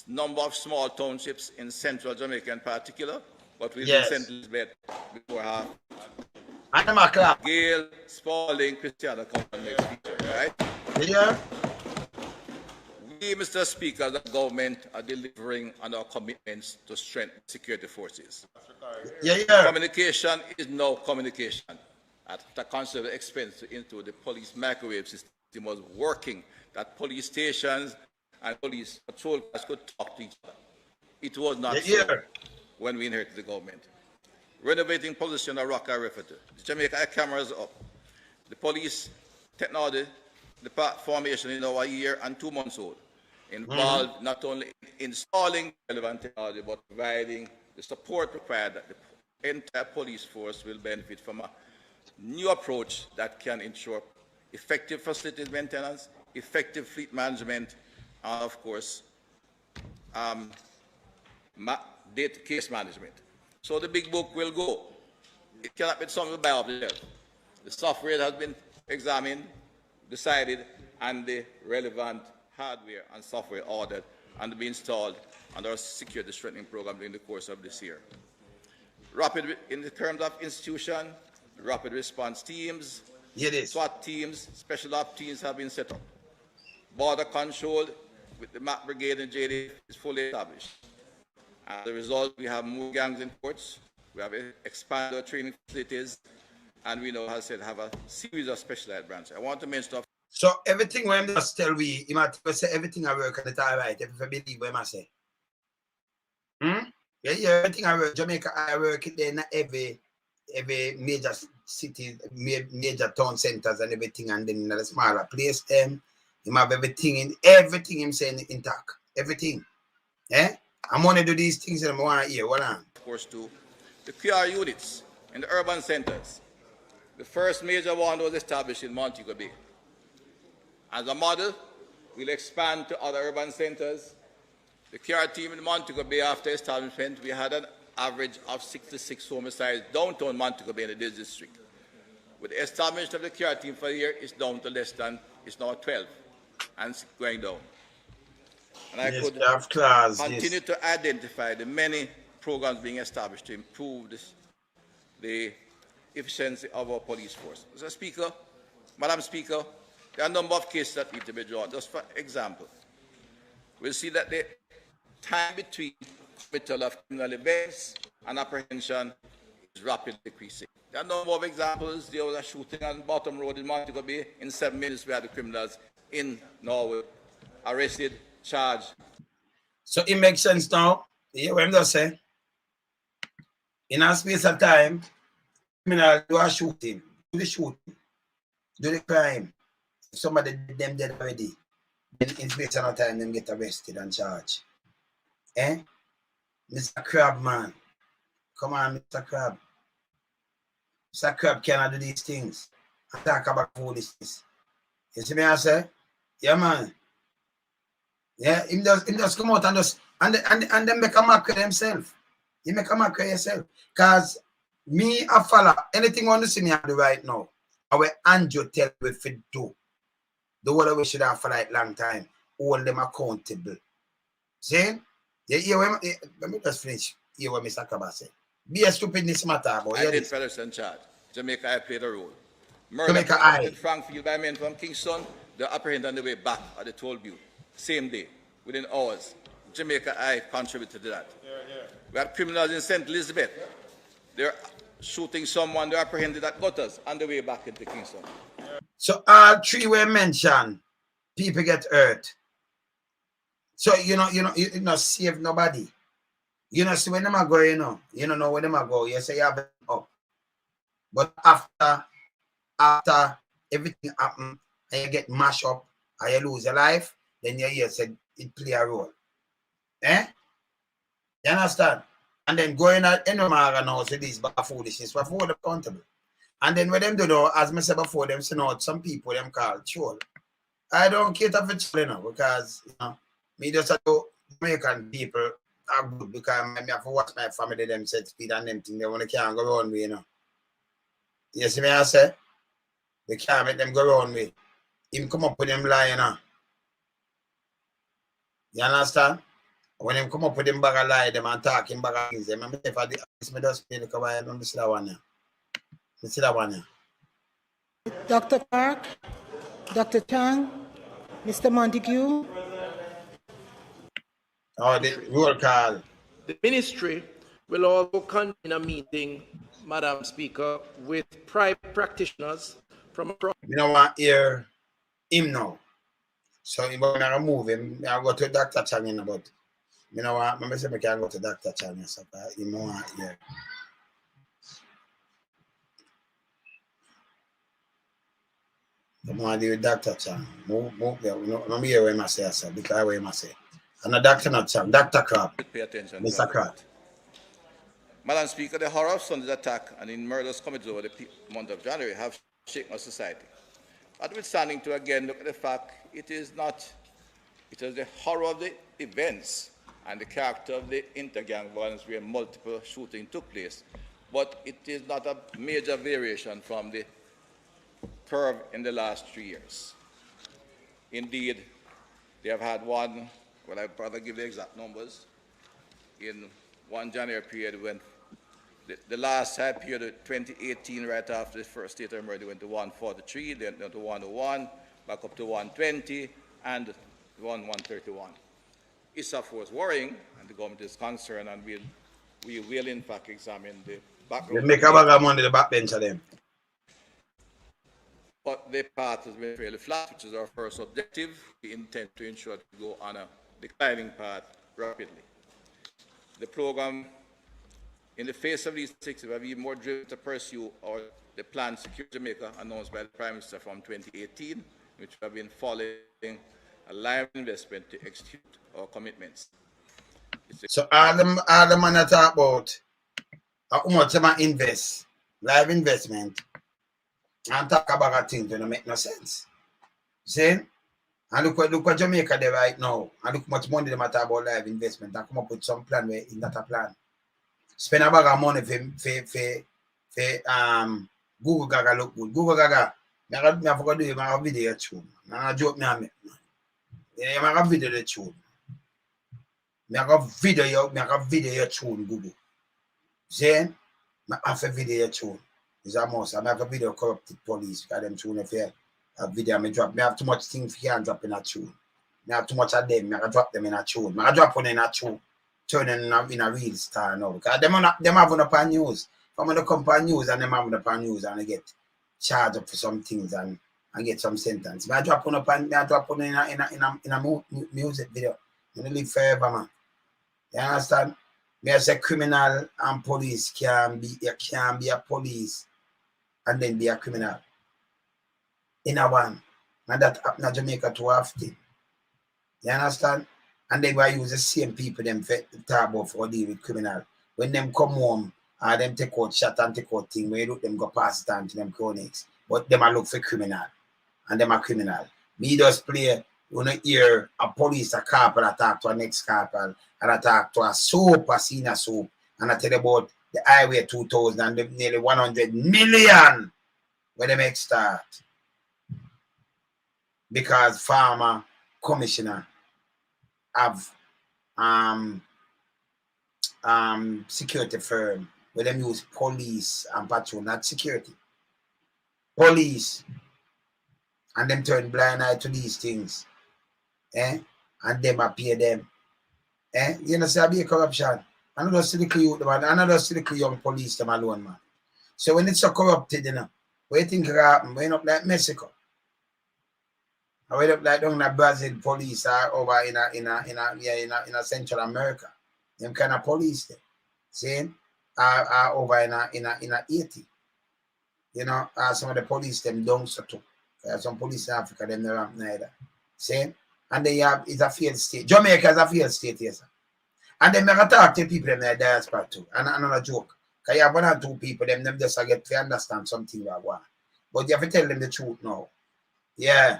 number of small townships in central Jamaica in particular, but we've been St. Elizabeth before half. I'm a clap. Gail, Spalding, Christiana come on next feature, right? Yeah. We, Mr. Speaker, the government are delivering on our commitments to strengthen security forces. Yeah. Communication is no communication. At the considerable expense into the police microwave system was working, that police stations and police patrol cars could talk to each other. It was not so when we inherited the government. Renovating position of Rock River. The Jamaica cameras up. The police technology, the formation in our year and 2 months old, involved not only in installing relevant technology, but providing the support required that the entire police force will benefit from a new approach that can ensure effective facilities maintenance, effective fleet management, and of course, data case management. So the big book will go. It cannot be something by off the shelf. The software has been examined, decided, and the relevant hardware and software ordered and be installed under our security strengthening program during the course of this year. Rapid, in the terms of institution, rapid response teams, SWAT teams, special ops teams have been set up. Border control with the MAC Brigade and JD is fully established. As a result, we have more gangs in ports, we have expanded our training facilities, and we now, as I said, have a series of specialized branches. I want to mention stuff. So everything when they just tell we, you might say everything I work and it's all right, if you believe what I say. Yeah, everything I work, Jamaica I work it there in every major city, major town centers and everything, and then in the smaller place, you have everything him saying intact. Everything. Eh? I'm gonna do these things and I want to hear. What on? Of course, too. The QR units in the urban centers. The first major one was established in Montego Bay. As a model, we'll expand to other urban centers. The QR team in Montego Bay, after establishment, we had an average of 66 homicides downtown Montego Bay in the district. With the establishment of the QR team for the year, it's down to less than, it's now 12, and it's going down. And I could continue to identify the many programs being established to improve the efficiency of our police force. Mr. Speaker, Madam Speaker, there are a number of cases that need to be drawn. Just for example, we'll see that the time between committal of criminal events and apprehension is rapidly decreasing. There are a number of examples. There was a shooting on Bottom Road in Montego Bay. In 7 minutes, we had the criminals in Norway arrested, charged. So it makes sense now. You hear what I'm just saying? In a space of time, criminals do a shooting, do the shooting, do the crime. If somebody did them dead already, then in space of time, them get arrested and charged. Eh? Mr. Crab, man. Come on, Mr. Crab. Mr. Crab cannot do these things. I talk about foolishness. You see me I say? Yeah, man. Yeah, him just come out and just and then make a mockery themselves. You make a mockery yourself. Cause me I follow anything want to see me I do right now. I will Andrew tell me if it do. The whole we should have for like long time. Hold them accountable. See? Yeah, let me just finish. Hear what Mr. Kaba said. Be a stupidness matter, boy. I did Federson charge. Jamaica, I played a role. Murder committed Frankfield by men from Kingston. They apprehended on the way back at the toll view. Same day, within hours. Jamaica Eye contributed to that. We had criminals in St. Elizabeth. They're shooting someone, they apprehended at Gutters on the way back into Kingston. So all three were mentioned. People get hurt. So you not save nobody. You know, see when them are go, you don't know where them are go. You say you have them up. But after everything happen and you get mashed up and you lose your life, then you hear said it play a role. Eh? You understand? And then going at any matter now, so this bad foolishness, for hold accountable. And then when them do know, as I said before, them say no, some people them call troll. I don't cater for troll, because me just do American people are good because I have to watch my family them set speed and them thing they want to can't go around me, You see me I say? They can't make them go around me. Him come up with them lie, You understand? When him come up with them bag of lie, them and talking bag of things, them and if I just play the cover, I don't see that one here. You see that one here. Dr. Clark, Dr. Chang, Mr. Montague. Oh, the roll call. The ministry will also convene a meeting, Madam Speaker, with private practitioners from across. You know what, hear him now. So I'm going to move him. I'll go to Dr. Chang, but you know what, I say I can go to Dr. Chang, so you know what, here. I'm going to do with Dr. Chang. Move there. I'm here where I say, sir, because where I say. And the doctor not Chang, Dr. Crab. Pay attention. Mr. Crab. Madam Speaker, the horror of Sunday's attack and in murders committed over the month of January have shaken our society. Notwithstanding to again look at the fact it is the horror of the events and the character of the inter-gang violence where multiple shootings took place, but it is not a major variation from the curve in the last 3 years. Indeed, they have had one, well, I'd rather give the exact numbers, in one January period when the last high period, 2018, right after the first state of emergency, went to 143, then to 101, back up to 120, and 131. It's of course worrying, and the government is concerned, and we will in fact examine the background. They make a bag of money the backbench of them. But the path has been fairly flat, which is our first objective. We intend to ensure that we go on a declining path rapidly. The program, in the face of these six, we have even more driven to pursue the plan Secure Jamaica announced by the Prime Minister from 2018, which we have been following a live investment to execute our commitments. So all the man that talk about how much them invest, live investment, and talk about things that don't make no sense. See? And look what Jamaica there right now, and look how much money they talk about live investment and come up with some plan where it's not a plan. Spend a bag of money for Google Gaga look good. Google Gaga, I forgot to do my video tune. I joke me on it. Yeah, I have video the tune. I have video tune Google. See? I have a video tune. It's a must. I have a video corrupted police because them tune if you have video I drop. I have too much things for you drop in a tune. I have too much of them. I can drop them in a tune. I drop one in a tune. Turning in a real star now. Because them have on upon news. From the company news and them have on upon news and I get charged up for some things and get some sentence. I drop on upon in a music video. And they live forever, man. You understand? Me as a criminal and police can be a police and then be a criminal. In a one. And that happen in Jamaica too often. You understand? And then we use the same people them talk about for deal with criminal. When them come home, them take out shot and take out thing, when you look them go pass it on to them chronics. But them are look for criminal. And them are criminal. Me just play, you know, hear a police, a corporal attack to a next corporal, and attack to a soap, a senior soap, and I tell you about the Highway 2000 and the nearly 100 million where they make start. Because farmer commissioner have security firm where them use police and patrol, not security. police, and them turn blind eye to these things. And them appear them. You know, say be corruption. Another cynical youth, man, another cynical young police them alone, man. So when it's so corrupted, you know, what you think will happen? We end up like Mexico. I went up like down in Brazil police are over in a Central America. Them kind of police there. See? Are over in a Haiti. You know, some of the police them down so too. Some police in Africa, them never neither. See? And they have it's a failed state. Jamaica is a failed state, yes. And they never talk to people in their diaspora too. And another joke. Because you have 1 or 2 people, them just get to understand something about one. But you have to tell them the truth now. Yeah.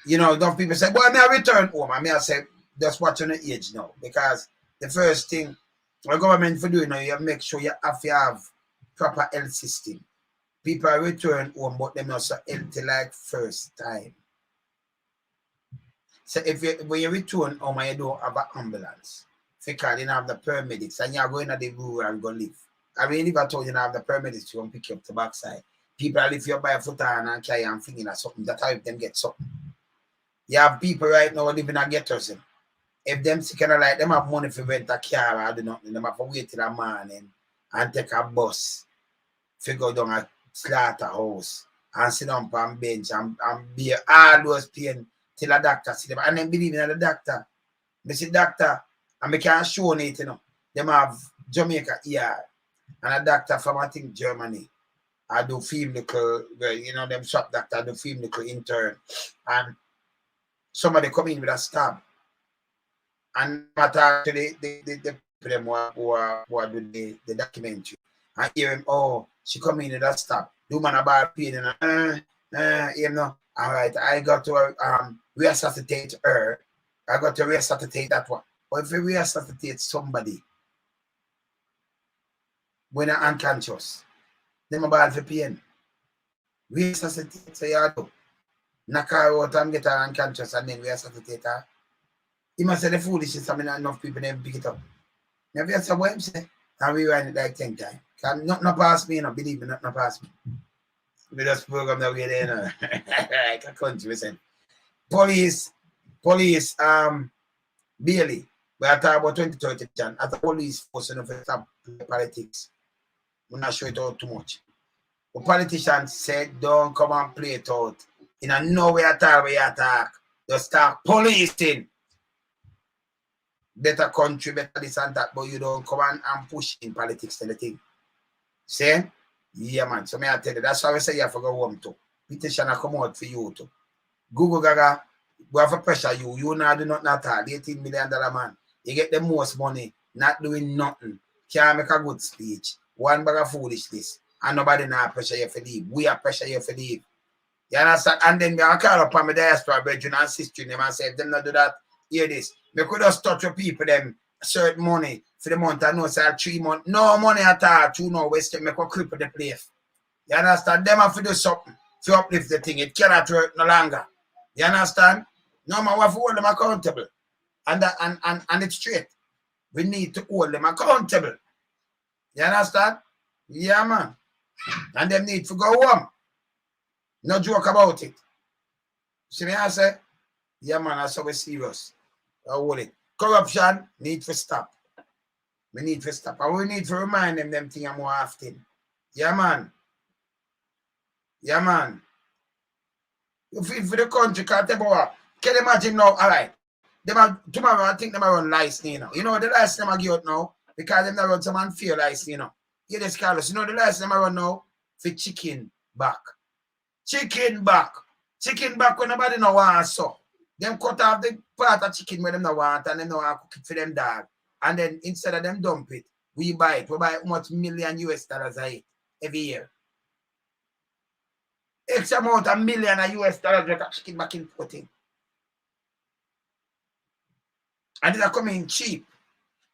You know, enough people say, well, may I return home? I may I say, just watch on the age now. Because the first thing the government for doing now, you have to make sure you have proper health system. People return home, but them not so healthy like first time. So when you return home and you don't have an ambulance, because you don't have the paramedics and you're going to the rural and go live. I mean, if I told you don't have the paramedics to come pick you up the backside, people if you buy a foot and carry and thinking or something, that's how them get something. You have people right now living in ghettos. If them sick and like them have money for rent a car or do nothing, them have to wait till the morning and take a bus, figure down a slaughterhouse and sit down on bench and bear all those pain till a doctor see them. And then believe in the doctor. They say doctor, and they can't show it, you know. Them have Jamaica here and a doctor from I think Germany. I do film little, you know, them shop doctor, I do film little intern. And somebody come in with a stab. And matter to the them who are doing the documentary. I hear him, oh, she come in with a stab. Do man about pain and you know, all right, I got to resuscitate her. I got to resuscitate that one. But if you resuscitate somebody when they're unconscious, them about for pain. Resuscitate, so you do. Knock her out and get her unconscious and then resuscitate her. He must say the foolishness, I mean, enough people never pick it up. Never heard some what say, and we ran it like 10 times. Because nothing pass me, you know, believe me, nothing pass me. We just program the way there, you know. Like a country, we say. Police, Bailey, we are talking about 2030, John. As a police force, you know, for stop politics. We're not sure it out too much. The politicians said, don't come and play it out. In a nowhere at all where you attack. Just start policing. Better country, better this and that, but you don't come and push in politics to the thing. See? Yeah, man. So may I tell you, that's why I say you have to go home too. Petition come out for you too. Google Gaga, we have to pressure you. You now do nothing at all. $18 million man. You get the most money, not doing nothing. Can't make a good speech. One bag of foolishness. And nobody now pressure you for leave. We are pressure you for leave. You understand? And then I call upon my diaspora brethren and sister them and say, if them not do that, hear this. We could just touch your people them certain money for the month. I know say 3 months. No money at all. 2 no waste. Make a cripple the place. You understand? Them have to do something to uplift the thing. It cannot work no longer. You understand? No man, we have to hold them accountable. And it's straight. We need to hold them accountable. You understand? Yeah, man. And them need to go home. No joke about it. See me I say? Yeah, man, that's how we serious. I hold it. Corruption need to stop. We need to stop. And we need to remind them things more often. Yeah, man. Yeah, man. You feel for the country, can't can you imagine now? All right. Tomorrow, I think they run license, you know. You know the license they give out now? Because they run some unfair license, you know. Hear this, Carlos. You know the license they run now? For chicken back. Chicken back. Chicken back when nobody no want so. Them cut off the part of chicken where them no want and them no want cook it for them dog. And then instead of them dump it, we buy it. We buy how much million US dollars a year every year. X amount of million of US dollars we got chicken back in putting. And they're coming cheap.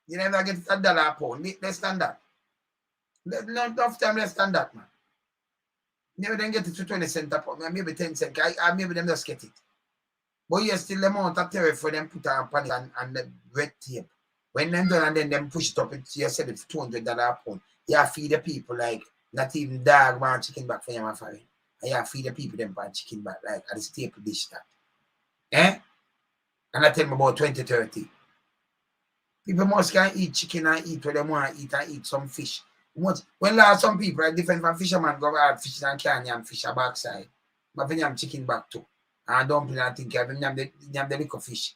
You never get $1 a pound. Less than that. Enough time less than that, man. Maybe they get it to 20 cents a pound, maybe 10 cents. Maybe them just get it. But you still the amount of tariff for them put on panic and the red tape. When them done and then them push it up, you said it's $200 a pound. You feed the people like Not even dog want chicken back for your foreign. And you feed the people them for chicken back like at the staple dish that. Eh? And I tell them about 2030. People must can eat chicken and eat what they want to eat and eat some fish. When last some people are different from fishermen go out fishing and can't yam fish a backside. But when yam chicken back too. And dumpling and think of him yam the little fish.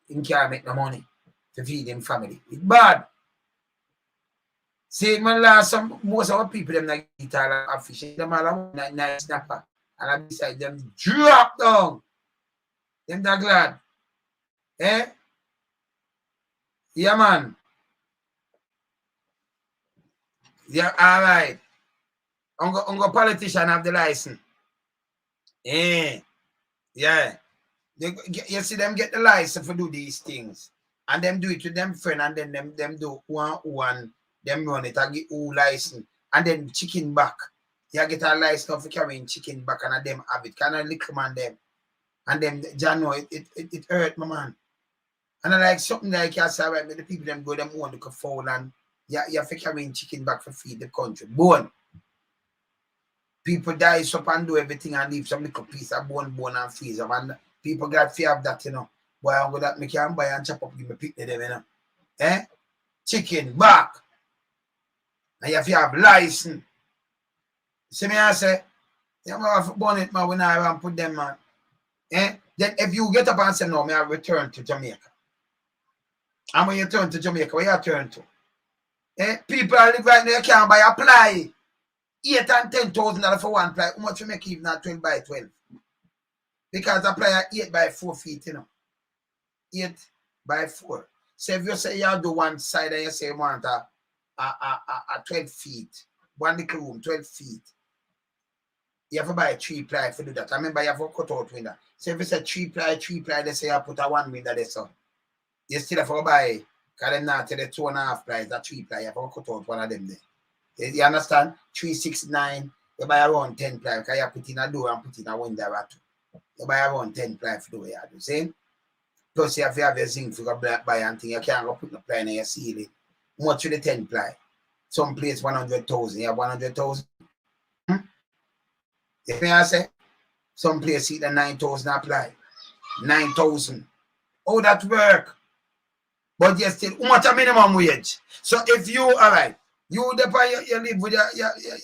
Him can't make no money to feed him family. It's bad. See, when last some most of our people them not eat all of fish. Them all have nice snapper. And I beside them drop down. Them that glad. Eh? Yeah, man. Yeah, all right. Ungo politician have the license. Eh. Yeah. You see them get the license for do these things. And them do it with them friend and then them do one, them run it and get license. And then chicken back. You get a license for carrying chicken back and them have it. Kind of little man them. And then John it hurt my man. And I like something like you say, right, but the people them go them want to go foul and you have to carry chicken back for feed the country. Bone. People die up and do everything and leave some little piece of bone and freeze them. And people got fear of that, you know. Boy, I'm going to make you buy and chop up, give me pick them, you know. Eh? Chicken back. And you have to have license. See me, I say, you have to burn it, man, when I want to put them, man. Eh? Then if you get up and say, no, I return to Jamaica. And when you turn to Jamaica, where you turn to? Eh? People are live right now, you can't buy a ply. 8 and 10,000 for one ply. How much you make even at 12 by 12? Because a ply are 8 by 4 feet, you know. 8 by 4. So if you say you do one side and you say you want a 12 feet, one little room, 12 feet, you have to buy 3 ply to do that. I remember you have to cut out window. So if you say 3 ply, they say you put a 1 window there, so you still have to buy, because them not tell the 2.5 ply, that 3 ply, you have to cut out one of them there. You understand? 3, 6, 9, you buy around 10 ply, because you put in a door and put in a window or two. You buy around 10 ply for the way you do, see? Plus you have to have your zinc for the buy and thing, you can't go put the ply in your ceiling. How much for the 10 ply? Some place 100,000, you have 100,000. You know what I say? Some place see the 9,000 apply. 9,000. How that work? But you still, how much a minimum wage? So if you, all right, you live with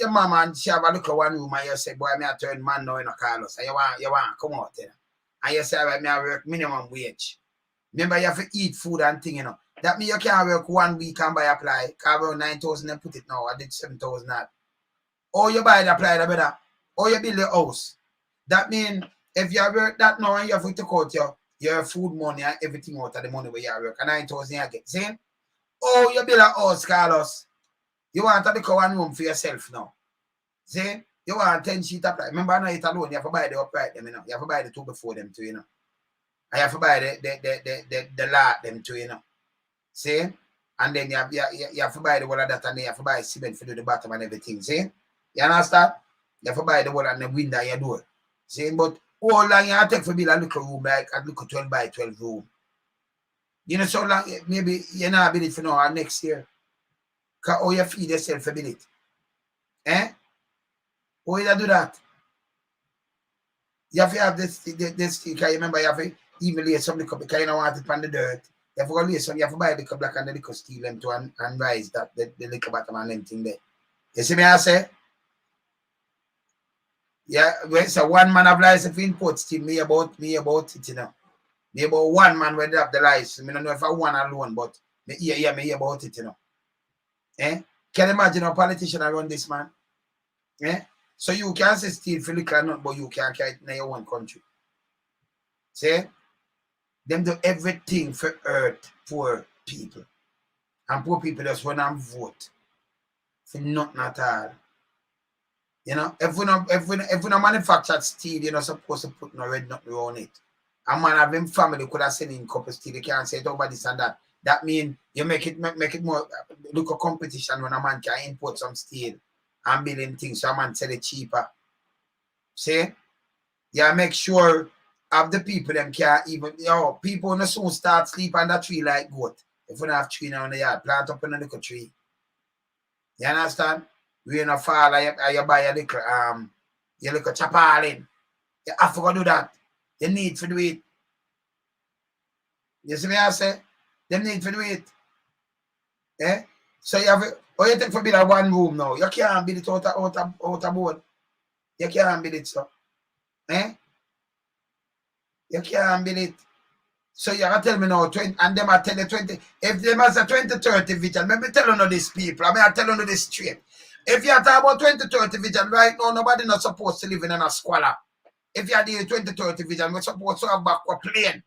your mama and she have a look at one room and you say, boy, I turn man now in a car. So you want come out there. And you say, all right, I work minimum wage. Remember, you have to eat food and thing, you know. That means you can't work 1 week and buy apply. Can't work 9,000 and put it now. I did 7,000 that. Or you buy the apply the better. Or you build a house. That means if you work that now and you have to take out your food money and everything out of the money where you work, and 9,000 you get. See? Or you build a house, Carlos. You want to take one room for yourself now. See? You want 10 sheet apply. Remember, now it alone, you have to buy the upright them, you know. You have to buy the 2 before them too, you know. I have to buy the lot them too, you know. See? And then you have to buy the wall of that and then you have to buy cement for do the bottom and everything. See? You understand? You have to buy the wall and the window you do it. See? But how long you have to take for build a little room like a little 12 by 12 room? You know, so long, maybe you're not build it for now or next year. Because how you feed yourself for build it? Eh? How you do that? You have to have this because you remember you have to even lay some liquor because you don't want it on the dirt. You have to go lay some, you have to buy the liquor black and the liquor steel them to and rise that the liquor bottom and everything there. You see me I say? Yeah, well, so one man have license for import steel, me about it, you know. Me about one man where they have the license. I don't know if I one alone, but me hear about it, you know. Eh? Can you imagine a politician around this man? Eh? So you can say steal for liquor or not, but you can't carry it in your own country. See? Them do everything for earth, poor people. And poor people just run and vote. For nothing at all. You know, if we not manufacture steel, you're not supposed to put no red nothing around it. A man have him family could have sent in couple steel, they can't say it over this and that. That means you make it more look a competition when a man can import some steel and building things so a man sell it cheaper. See? Yeah, make sure of the people them can't even people no soon start sleep on that tree like goat. If we don't have tree now in the yard, plant up in a little tree. You understand? Rain a fall, you buy a little chapalin. You have to go do that. You need to do it. You see me I say? They need to do it. Eh? So you have you take for build a one room now. You can't build it out of board. You can't build it so. Eh? You can't build it. So you have to tell me now 20, and them I tell you 20. If them has a 2030 vision, let me tell you these people. I mean I tell you this straight. If you are talking about 2030 vision right now, nobody not supposed to live in a squalor. If you are the 2030 vision, we're supposed to have back a plane.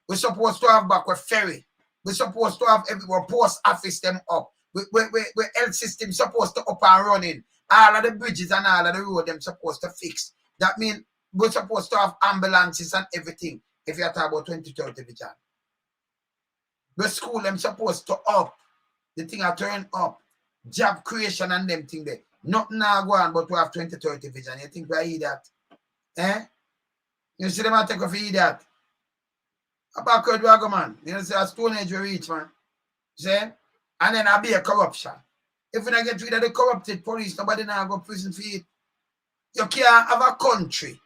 We're supposed to have back a ferry. We're supposed to have everywhere post office them up. We health system supposed to up and running. All of the bridges and all of the road them supposed to fix. That means we're supposed to have ambulances and everything. If you're talking about 2030 vision. The school them supposed to up. The thing are turn up. Job creation and them thing there. Nothing now go on but we have 2030 vision. You think we hear that? Eh? You see them I take off idiot. A backward we go, man. You know, say a Stone Age we reach, man. See? And then I'll be a corruption. If we don't get rid of the corrupted police, nobody now go prison for it. You can't have a country.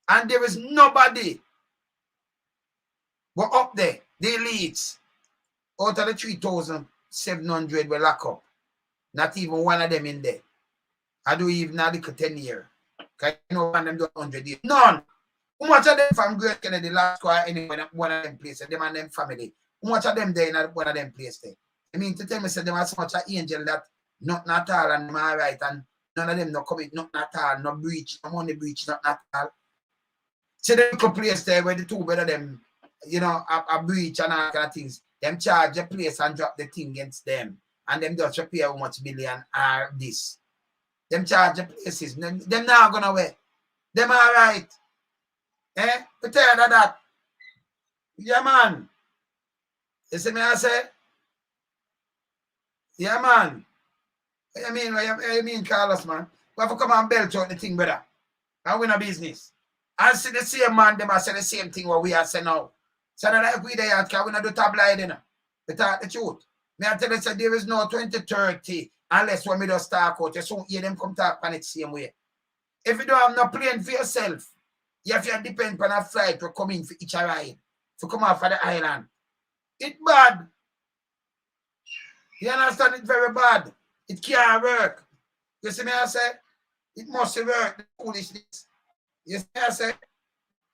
And there is nobody but up there, the elites, out of the 3,700 were locked up. Not even one of them in there. I do even a little 10 years. Because you know one of them do 100 years. None. How much of them from Great Kennedy last square in one of them places, them and them family? How much of them there in one of them places there? I mean, to tell me, say them are so much an angel that nothing at all and them all right, and none of them no commit nothing at all, no breach, no money breach, nothing at all. See the little place there where the two brother them, you know, a breach and all kind of things. Them charge the place and drop the thing against them. And them just repay how much million are this. Them charge the places. Them not gonna away. Them all right. Eh? We tired of that. Yeah, man. You see me I say? Yeah, man. What you mean, Carlos, man? We have to come and belt out the thing, brother. And win a business. And see the same man, them I say the same thing what we are saying now. So not like we there, because we not do tabloid, you know. We talk the truth. Me I tell you, say there is no 2030 unless when we just talk out. You soon hear them come talk on it same way. If you don't have no plane for yourself, you have to depend on a flight to come in for each ride. To come off of the island. It's bad. You understand? It's very bad. It can't work. You see me I say? It must work. The foolishness. You see me I say?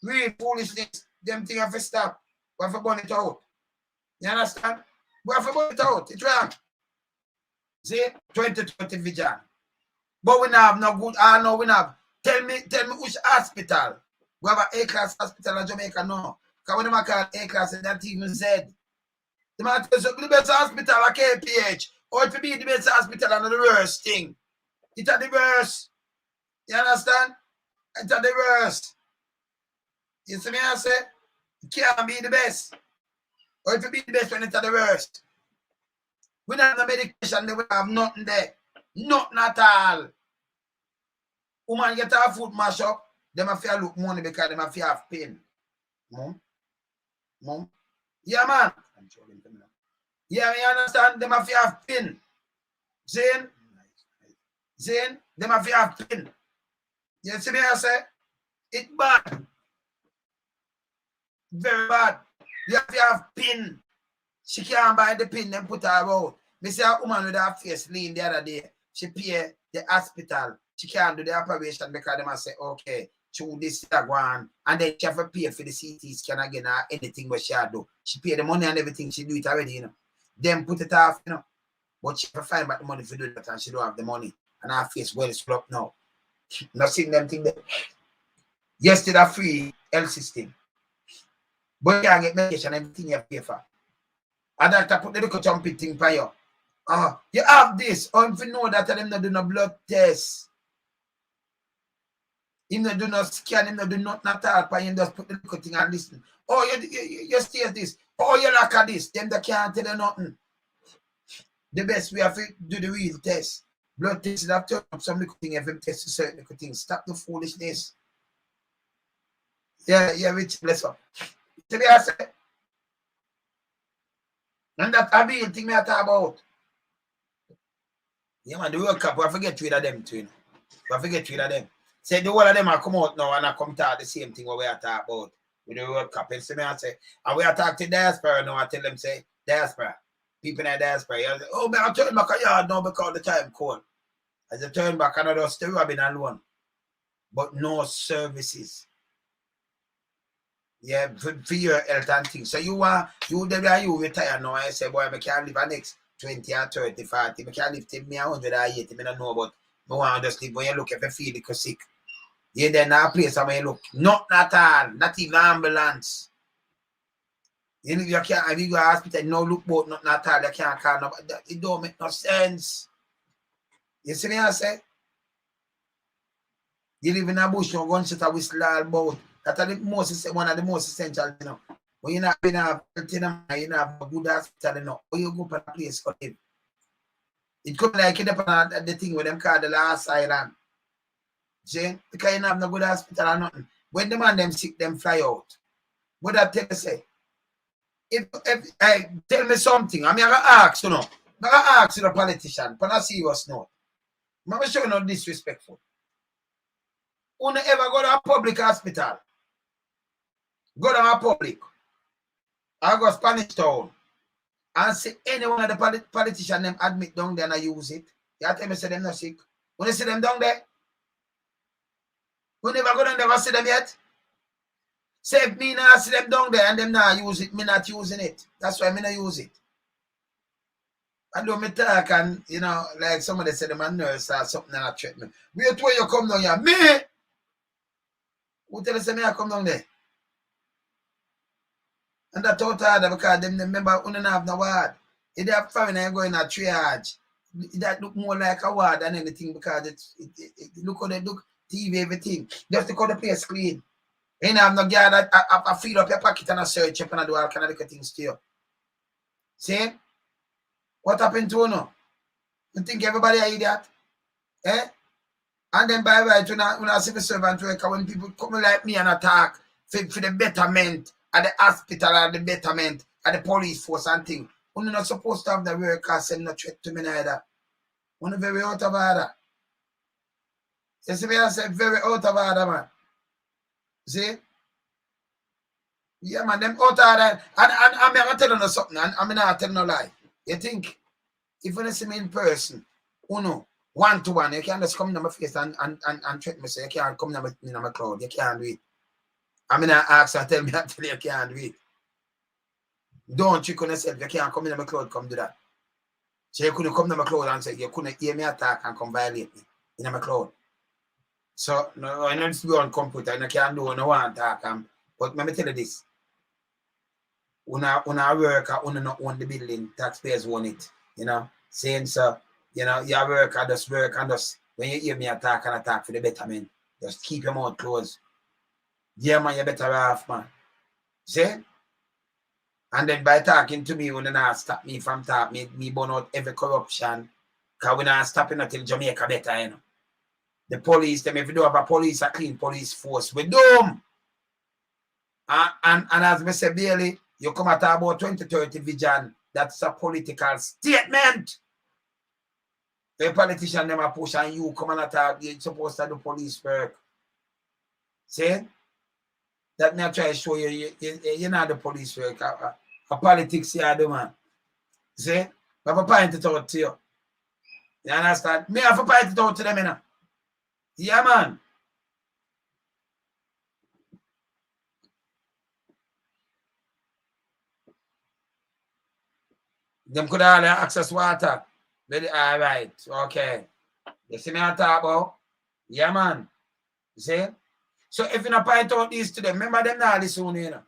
Real foolishness. Them things have to stop. We have to burn it out. You understand? We have to burn it out. It's wrong. See? 2020 vision. But we don't have no good. I know we don't have. Tell me which hospital. We have an A-class hospital in Jamaica now. Because when they call A-class, they don't even said. They might tell you the best hospital at KPH. Or it will be the best hospital and the worst thing. It's at the worst. You understand? It's at the worst. You see me I say? It can't be the best. Or it will be the best when it's at the worst. We don't have no medication, we have nothing there. Nothing at all. Woman get her foot mash up, they have to look money because they have to have pain. Mom? Yeah, man. Yeah, you understand? They have to have pain. Zane? They have to have pain. You see me I say? It's bad. Very bad. You have to have pin. She can't buy the pin, then put her out. Me see a woman with her face lean the other day. She pay the hospital. She can't do the operation because they must say, okay, through this one. And then she have to pay for the CT scan again or anything what she do. She pay the money and everything. She do it already, you know. Then put it off, you know. But she have to find back the money for do that and she don't have the money. And her face well is up now. Not seeing them thing there. Yesterday, free health system. But you can't get medication, everything you have to pay for. And doctor put the little jumping thing for you. You have this. Or if you know that them not do no blood test. Him not do no scan, him not do nothing at all. But you just put the little thing and listen. Oh, you stay this. Oh, you lack of this. Them that can't tell you nothing. The best we have to do the real test. Blood test is after some little thing, every test to certain little things. Stop the foolishness. Yeah, rich, bless up. Today I say, and that a real thing I talk about. Yeah, man, the World Cup, we have to get rid of them too. We have to get rid of them. Say the whole of them are come out now and I come talk the same thing what we are talking about with the World Cup. And so me I say, and we are talking to diaspora now, I tell them, say, diaspora. People in the diaspora. You say, oh, man, I turn back a yard now because the time cold. As I turn back, I don't stay robbing alone. But no services. Yeah, for your health and things. So you retire now. I say, boy, I can't live the next 20 or 30, 40. I can't live till me 180. I don't know about. I want to just live when you look if you feel like sick. You then a place where you look. Not at all. Not even ambulance. You can't, if you go to hospital, no look about nothing at all. You can't call nobody. It don't make no sense. You see me I say? You live in a bush, you go and sit a whistle all about. That's one of the most essential, you know. When you're not in a good hospital, you know, when you go to a place to live. It could be like it depends on the thing with them called the last island. See? Because you have no good hospital or nothing. When the man them sick, them fly out. What that tell you say? If tell me something, I'm gonna ask, you know. I'm gonna ask you the politician, but I serious note. I'm sure you're not disrespectful. Who ever go to a public hospital? Go to a public. I go to Spanish Town. And see any one of the politicians them admit down there and I use it. You tell me say them not sick. When you see them down there, we never go down there and see them yet. Say if me not see them down there and them not use it, me not using it. That's why me not use it. I do me talk and you know, like somebody said them a nurse or something and I treat me. Wait where you come down here. Me? Who tell you say me I come down there? And that's how hard because them remember we don't have no ward. If they have foreign and go in a triage, that look more like a ward than anything because it look how they look TV, everything. Just to call the place clean. You don't have no guard that I fill up your pocket and I search up and I do all kind of things to you. See? What happened to you now? You think everybody is idiot? Eh? And then by right, when I civil servant work, when people come like me and attack for the betterment at the hospital or the betterment at the police force and things, we're not supposed to have the workers send no threat to me neither. We're very out of order. You see me, I said very out of order, man. See? Yeah, man, them out of order. And I'm going to tell you something, and I'm not telling no lie. You think, if you see me in person, one-to-one, you can't just come in my face and threaten me, so you can't come in my cloud. You can't do it. I'm going to ask and tell me, you can't do it. Don't trick on yourself. You can't come in my cloud, come do that. So you couldn't come in my cloud and say, you couldn't hear me attack and come violate me in my cloud. So, no, I don't be on computer, and I can't do no one attack. But let me tell you this. When I work, I not own the building, taxpayers own it. You know, saying so, you know, you work, I just work, and just, when you hear me attack and attack for the betterment, just keep your mouth closed. Yeah, man, you're better off, man. See? And then by talking to me, when they not stop me from talking, me burn out every corruption, because we're not stopping until Jamaica better, you know. The police, them, if you do have a police, a clean police force, we do them. And as I said, Bailey, you come at about 2030 vision, that's a political statement. The politician them are push and you come and attack, you're supposed to do police work. See? That me I try to show you, you're not the police work. A politics you do, man. See? I have to point it out to you. You understand? Me have to point it out to them, you know. Yeah, man. Them could all access water. All right. Okay. You see me on talk about? Yeah, man. You see? So if you not point out these to them, remember them now listen, you know.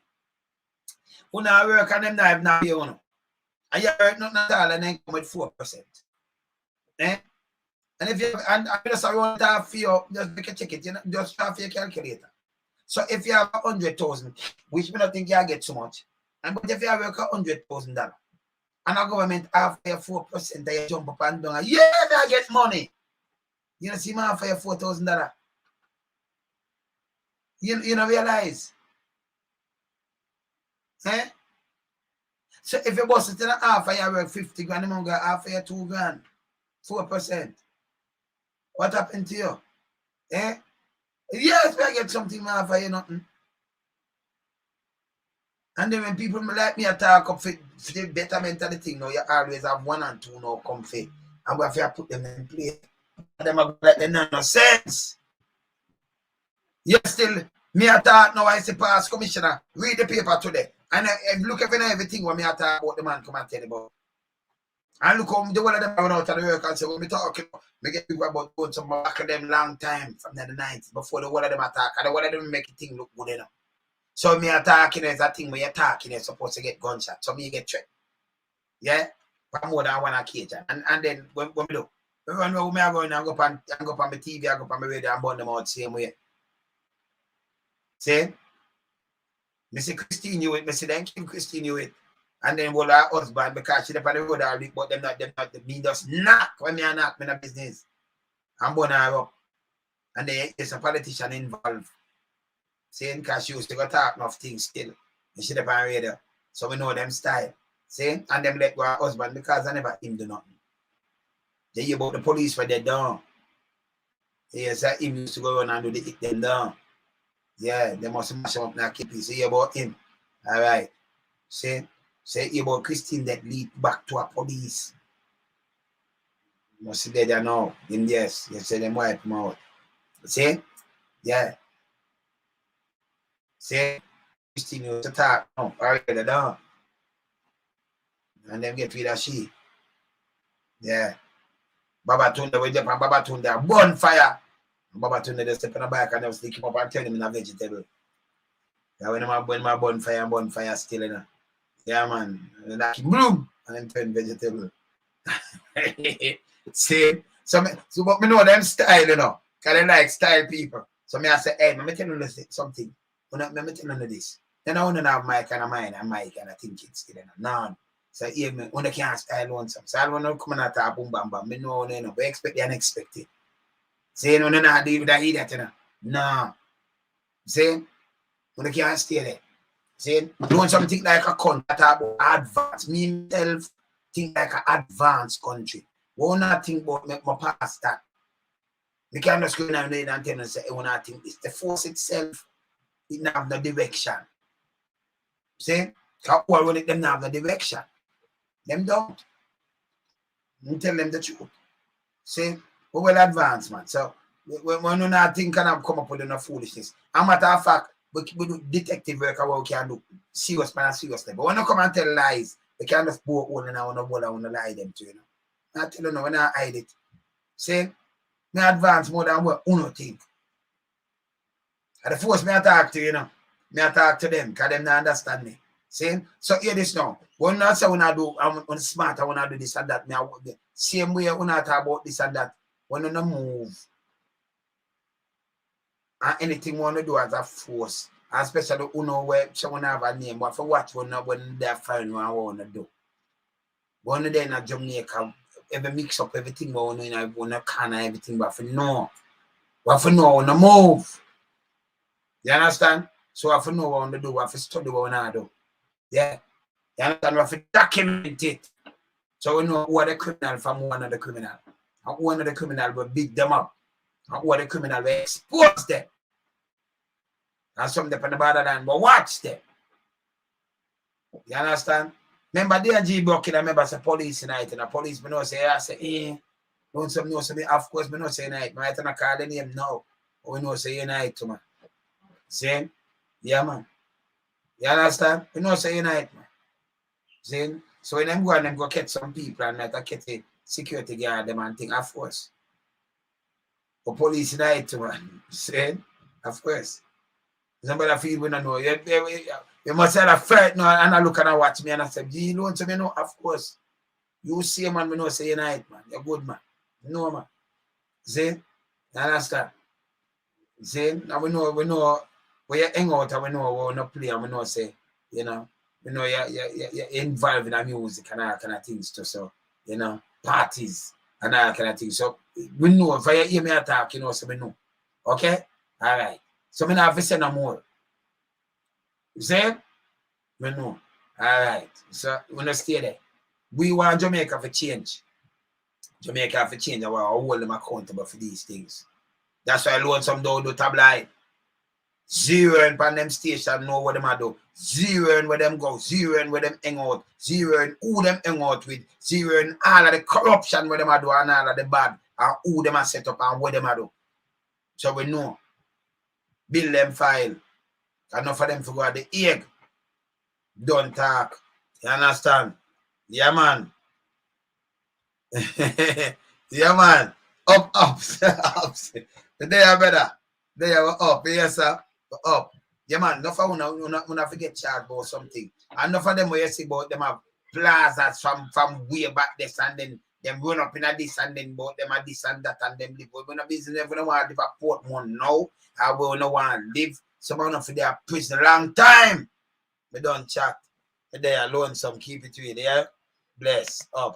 Who now work and them now have not pay, you know. And you work nothing at all and then come with 4%. Eh? And if you and I just want to have for just make a check it, you know, just have your calculator. So if you have 100,000, which me not think you get so much, and but if you have $100,000, and the government after 4%, they jump up and down. Yeah, I get money. You know, see, man, for your $4,000. You know, realize. Eh? So if you bust it in half, you work 50 grand, you go half for your 2 grand. 4%. What happened to you? Eh? Yes, I get something more for you, nothing. And then when people like me talk up for the betterment of the thing, you always have 1 and 2 now come fit. And we have to put them in place. And them are like them no sense. You still, me talk now, I say, past commissioner, read the paper today. And look at everything when me talk about the man come and tell you about. And look how the one of them run out of the work and say, when we talking, we get people about going some back of them long time from the 90s before the one of them attack. And the one of them make the thing look good enough. So me attacking is a thing where you're attacking is supposed to get gunshot. So me get tricked. Yeah? For more than one occasion. And then when we do, when me are going and go on my TV, I go on my radio and burn them out the same way. See? Me see Christine knew it, me see them Kim Christine knew it. And then well her husband because she on the road all week, but them not me just knock when me a knock me in a business. And burn her up. And then there's a politician involved. Saying because she used to go talk enough things still. And she on radio. So we know them style. See? And them let go her husband because I never him do nothing. They hear about the police for they down. Yes, him used to go around and do the hit them down. Yeah, they must mash him up now keep it. Say about him. Alright. Say about Christine that lead back to a police. You must see there now. Them yes. You say them wipe him out. See? Yeah. Say Christine used to talk now. Alright, they're down. And them get rid of she. Yeah. Baba Tunde with them and Baba Tunde bonfire. Baba Tunde just step on the bike and they stick him up and turn him in a vegetable. Yeah, when my bonfire still in. Yeah, man. And like him bloom and then turn vegetable. See? So but me know them style, you know. Because they like style people. So me I say, hey, let me tell you something. Let me tell you this. Then I want to have my kind of mind and my kind of thinking still in. None. So here me when I can't style on some. So I want to come and talk boom bam bam. Me know you know, we expect the unexpected. Say no not deal with that idiot, you know. No. Say when I can't stay there. Say doing something like a country about advance. Me myself think like an advanced country. We not think about make my past that. We can't just go down there and tell us say we not think this. The force itself it not have no direction. See? Because all when them not have no direction. Them don't. You tell them the truth. See? We will advance, man. So when you not think and come up with enough foolishness. A matter of fact, we do detective work what we can do. Serious man and seriously. But when you come and tell lies, we can't just go on and on and lie them to you know. I tell you no, when I hide it. See? Me advance more than what you think. And the force me I talk to you know. Me I talk to them because them not understand me. See? So hear this now. When I say when I do, I'm smart, I want to do this and that. Me I same way when I talk about this and that. When you move and anything you want to do as a force, especially you know where someone have a name, but for watch when they find what I want to do. When they're in Jamaica, every mix up everything we want to can everything, but for no. But for no, want to move. You understand? So I have to know what I want to do, I have to study what I want to do. Yeah. You understand? We have to document it. So we know who are the criminal from one of the criminal. And one of the criminal will beat them up. And one of the criminal will expose them. And some depend on the borderline, but watch them. You understand? Remember the G blocking, I remember the police night, and the police, me know say, I say, don't some know say, of course, me know say night. I don't call the name now. We know say unite to man. See? Yeah, man. You understand? We know say unite, man. See? So when them go and them go catch some people and like get a security guard them and thing, of course. The police night to man. See? Of course. Somebody feel we don't know. You must have a fright now and I look and I watch me and I say, do you know to me? No, of course. You see man, we know say unite, man. You're good, man. No, man. See? You understand? See? Now we know where you hang out and we know where we not play and we know say, you know, you're involved in the music and all kind of things too. So, you know, parties and all kind of things. So we know if you hear me attack, you know, so we know. Okay? All right. So we don't have to say no more. You see? We know. All right. So we don't stay there. We want Jamaica for change. Jamaica have to change our hold them accountable for these things. That's why loan some don't do tabloid. Zeroing on them station, know what them a do. Zeroing where them go, zeroing where them hang out, zeroing who them hang out with, zeroing all of the corruption where them a do and all of the bad, and who them a set up and what them a do. So we know. Build them file. Enough for them to go at the egg. Don't talk. You understand? Yeah, man. Yeah, man. Up. They are better. They are up. Yes, sir. Up. Yeah, man. Enough of una forget charge about something. Enough of them where you see about them have plazas from way back this and then them run up in a this and then about them a this and that and them live. We're gonna business. We don't want to live at Portmore now. I will not want to live. Someone of their prison a long time. We don't chat. They alone some keep it with there. Bless up.